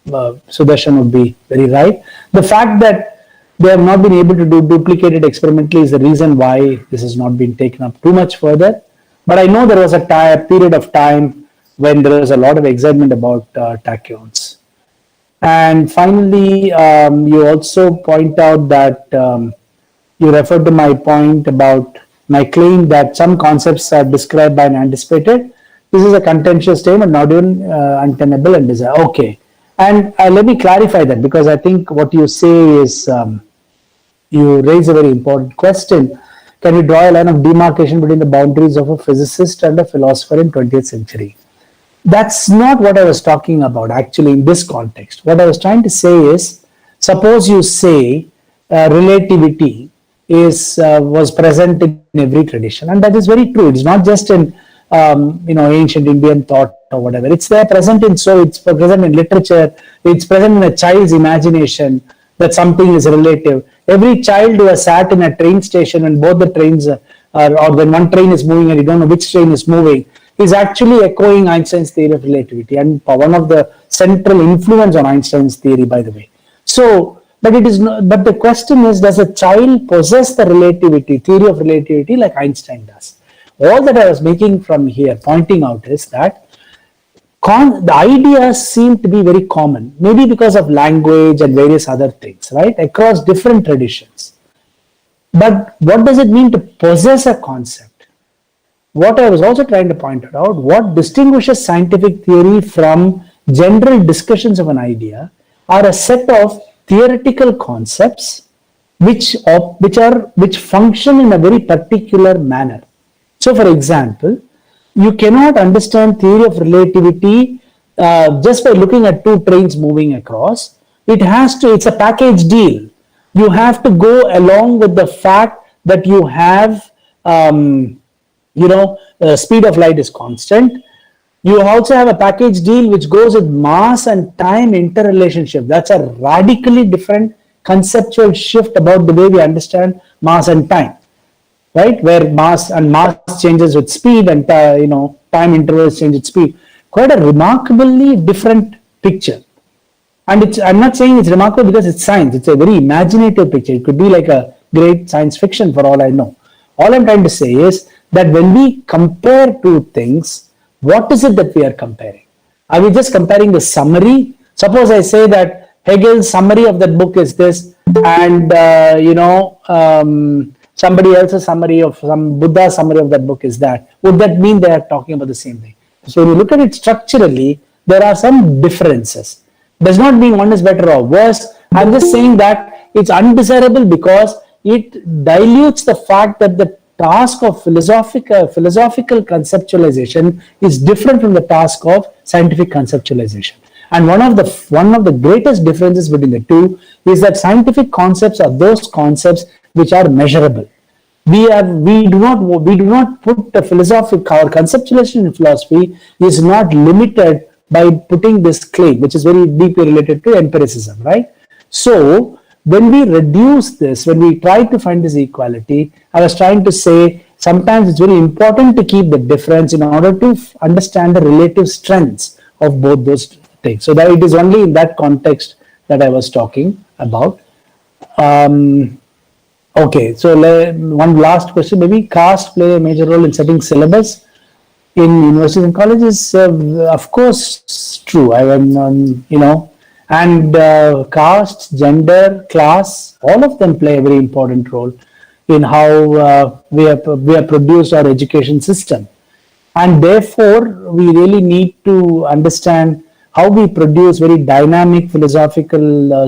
Sudarshan would be very right. The fact that they have not been able to duplicate it experimentally is the reason why this has not been taken up too much further. But I know there was a period of time when there was a lot of excitement about tachyons. And finally, you also point out that you referred to my point about my claim that some concepts are described by an anticipated. This is a contentious statement, not even untenable and desired. Okay. And let me clarify that, because I think what you say is, you raise a very important question. Can you draw a line of demarcation between the boundaries of a physicist and a philosopher in 20th century? That's not what I was talking about actually in this context. What I was trying to say is, suppose you say relativity was present in every tradition, and that is very true. It's not just in ancient Indian thought or whatever. It's there present in, so it's present in literature. It's present in a child's imagination that something is relative. Every child who has sat in a train station when both the trains or when one train is moving and you don't know which train is moving, is actually echoing Einstein's theory of relativity, and one of the central influence on Einstein's theory, by the way. So, but it is not, but the question is, does a child possess the theory of relativity like Einstein does? All that I was making from here, pointing out, is that the ideas seem to be very common, maybe because of language and various other things, right, across different traditions. But what does it mean to possess a concept? What I was also trying to point out, what distinguishes scientific theory from general discussions of an idea are a set of theoretical concepts which function in a very particular manner. So, for example, you cannot understand theory of relativity just by looking at two trains moving across. It's a package deal. You have to go along with the fact that you have speed of light is constant. You also have a package deal which goes with mass and time interrelationship. That's a radically different conceptual shift about the way we understand mass and time, right? Where mass changes with speed and time intervals change with speed. Quite a remarkably different picture. And I'm not saying it's remarkable because it's science. It's a very imaginative picture. It could be like a great science fiction for all I know. All I'm trying to say is that when we compare two things, what is it that we are comparing? Are we just comparing the summary? Suppose I say that Hegel's summary of that book is this, and somebody else's summary of Buddha's summary of that book is that. Would that mean they are talking about the same thing? So when you look at it structurally, there are some differences. Does not mean one is better or worse. I'm just saying that it's undesirable because it dilutes the fact that the task of philosophical conceptualization is different from the task of scientific conceptualization. And one of the greatest differences between the two is that scientific concepts are those concepts which are measurable. We do not put the our conceptualization in philosophy is not limited by putting this claim, which is very deeply related to empiricism, right? So when we reduce this, when we try to find this equality, I was trying to say sometimes it's very important to keep the difference in order to understand the relative strengths of both those things. So that it is only in that context that I was talking about. Okay, so one last question, maybe caste play a major role in setting syllabus in universities and colleges? Of course, true. And caste, gender, class, all of them play a very important role. in how we have produced our education system. And therefore, we really need to understand how we produce very dynamic philosophical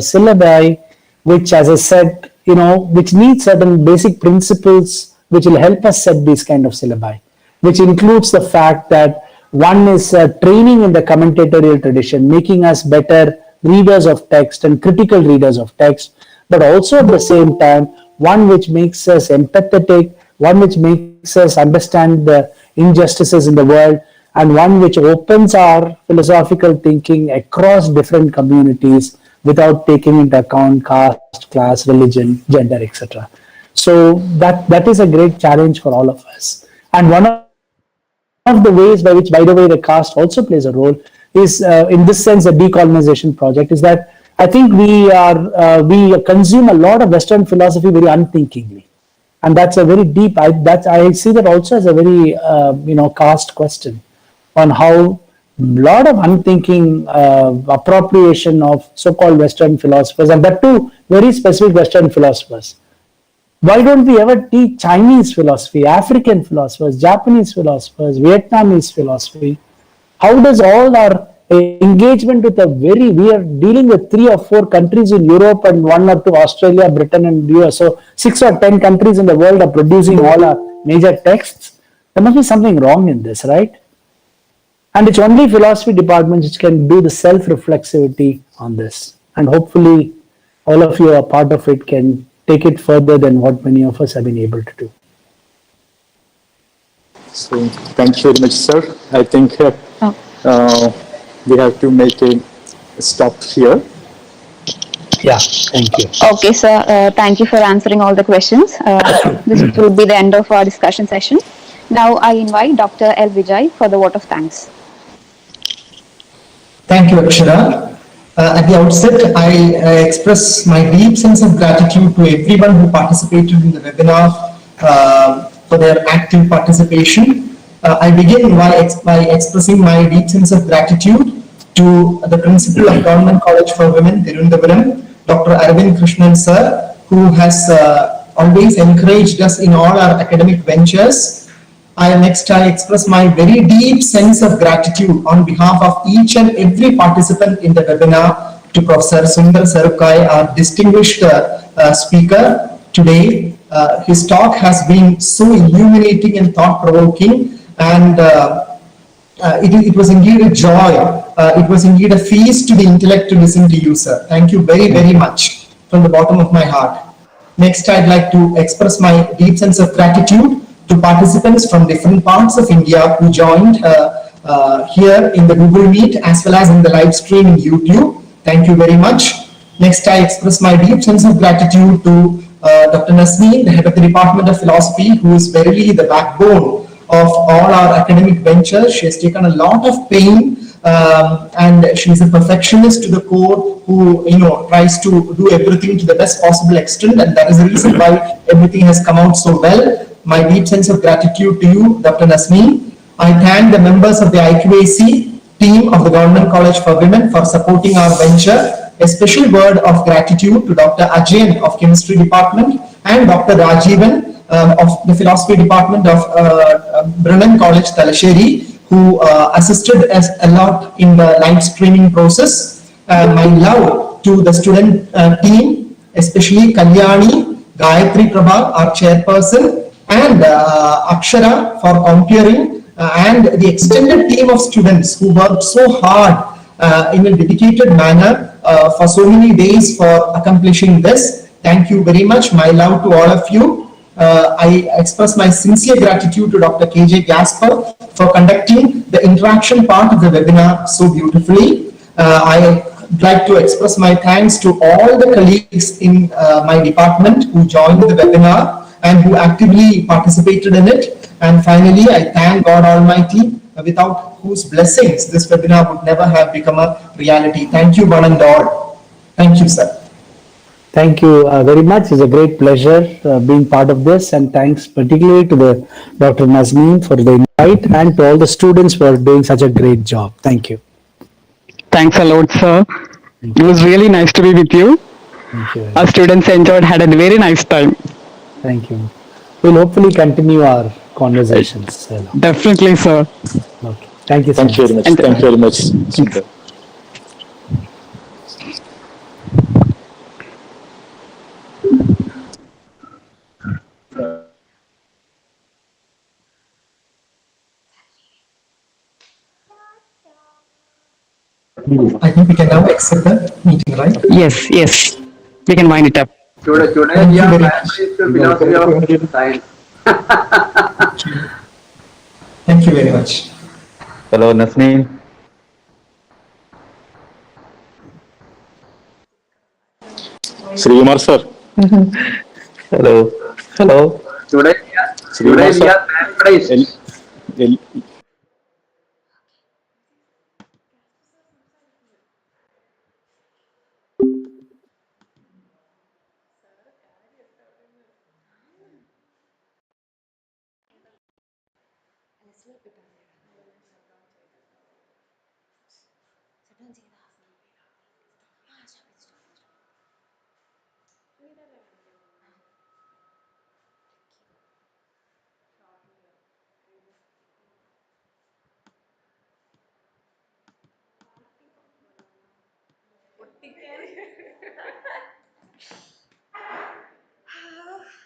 syllabi, which, as I said, which need certain basic principles which will help us set these kind of syllabi, which includes the fact that one is training in the commentatorial tradition, making us better readers of text and critical readers of text, but also at the same time, one which makes us empathetic, one which makes us understand the injustices in the world, and one which opens our philosophical thinking across different communities without taking into account caste, class, religion, gender, etc. So that is a great challenge for all of us. And one of the ways by which, by the way, the caste also plays a role is, in this sense, the decolonization project is that I think we consume a lot of Western philosophy very unthinkingly, and that's a very deep. I see that also as a very caste question on how a lot of unthinking appropriation of so-called Western philosophers, and that too very specific Western philosophers. Why don't we ever teach Chinese philosophy, African philosophers, Japanese philosophers, Vietnamese philosophy? How does all our engagement with we are dealing with 3 or 4 countries in Europe and 1 or 2 Australia, Britain and US. So 6 or 10 countries in the world are producing all our major texts. There must be something wrong in this, right? And it's only philosophy departments which can do the self-reflexivity on this. And hopefully all of you are part of it, can take it further than what many of us have been able to do.
So thank you very much, sir. I think we have to make a stop here.
Yeah, thank you.
Okay, sir. Thank you for answering all the questions. This will be the end of our discussion session. Now I invite Dr. L. Vijay for the vote of thanks.
Thank you, Akshara. At the outset, I express my deep sense of gratitude to everyone who participated in the webinar for their active participation. I begin by expressing my deep sense of gratitude to the Principal of Government College for Women, Thiruvananthapuram, Dr. Arvind Krishnan sir, who has always encouraged us in all our academic ventures. I express my very deep sense of gratitude on behalf of each and every participant in the webinar to Professor Sundar Sarukkai, our distinguished speaker today. His talk has been so illuminating and thought-provoking, and it was indeed a joy. It was indeed a feast to the intellect to listen to you, sir. Thank you very, very much from the bottom of my heart. Next, I'd like to express my deep sense of gratitude to participants from different parts of India who joined here in the Google Meet as well as in the live stream in YouTube. Thank you very much. Next, I express my deep sense of gratitude to Dr. Nasmeen, the head of the Department of Philosophy, who is verily the backbone of all our academic ventures. She has taken a lot of pain, and she is a perfectionist to the core, who tries to do everything to the best possible extent, and that is the reason why everything has come out so well. My deep sense of gratitude to you, Dr. Nasmeen. I thank the members of the IQAC team of the Government College for Women for supporting our venture. A special word of gratitude to Dr. Ajayan of Chemistry Department and Dr. Rajivan of the Philosophy Department of Brennan College, Talasheri, who assisted us a lot in the live streaming process. My love to the student team, especially Kalyani, Gayatri Prabha, our chairperson, and Akshara for comparing, and the extended team of students who worked so hard in a dedicated manner for so many days for accomplishing this. Thank you very much. My love to all of you. I express my sincere gratitude to Dr. KJ Gasper for conducting the interaction part of the webinar so beautifully. I would like to express my thanks to all the colleagues in my department who joined the webinar and who actively participated in it. And finally, I thank God Almighty, without whose blessings this webinar would never have become a reality. Thank you, one and all. Thank you, sir.
Thank you very much. It's a great pleasure being part of this, and thanks particularly to the Dr. Nasmeen for the invite and to all the students for doing such a great job. Thank you.
Thanks a lot, sir. It was really nice to be with you.
Thank you.
Our students had a very nice time.
Thank you. We'll hopefully continue our conversations.
Definitely, sir.
Okay. Thank you so
Thank you
much,
very
sir.
much.
And
Thank you very much, Sundar.
I think we can now exit the meeting, right?
yes, yes, we can wind it up.
Thank you very much.
Philosophy of science.
Thank you very much.
Hello, Nasneen. Srikumar sir. Hello. Hello.
Today,
Srikumar
we
sir.
are
El,
mesmerized.
el,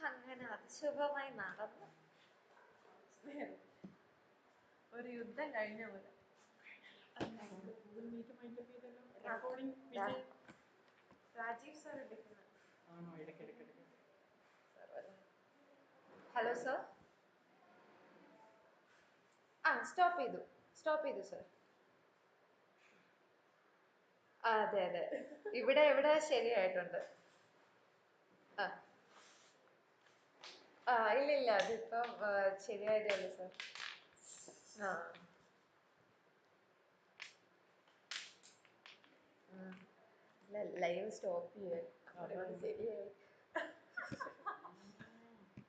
അങ്ങനെ അതിശുഭമായി നടന്നു. ഒരു യുദ്ധം കഴിഞ്ഞ പോലെ. Rajeev sir hello sir. Stop ചെയ്തു sir. അതെ അതെ, ഇവിടെ ശരിയായിട്ടുണ്ട്. ഇല്ല അതിപ്പം ശരിയായതേ ഉള്ളൂ സർ. ലൈവ് സ്റ്റോപ്പ് ചെയ്യാൻ ശരിയായി.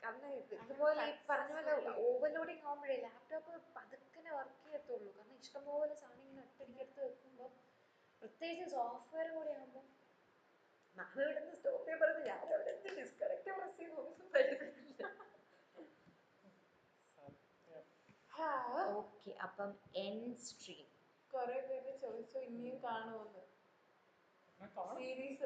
കാരണം ഇതുപോലെ ഈ പറഞ്ഞ പോലെ ഓവർലോഡിങ് ആകുമ്പോഴേ ലാപ്ടോപ്പ് പതുക്കനെ വർക്ക് ചെയ്യത്തുള്ളൂ. കാരണം ഇഷ്ടംപോലെ സാധനം ഇങ്ങനെ ഒറ്റടിക്കെടുത്ത് വെക്കുമ്പോൾ, പ്രത്യേകിച്ച് സോഫ്റ്റ്വെയർ കൂടെ ആകുമ്പോൾ നമ്മൾ ഇവിടെ നിന്ന് സ്റ്റോപ്പ് ചെയ്യാൻ പറഞ്ഞ് ഞാൻ അവിടെ ഡിസ്കണക്ട് പ്രസ് ചെയ്ത് ഒന്നും പറ്റുന്നില്ല. ഓക്കെ, അപ്പം എൻ സ്ട്രീം കുറെ പേര് ചോദിച്ചു ഇനിയും കാണുമെന്ന്. സീരീസ്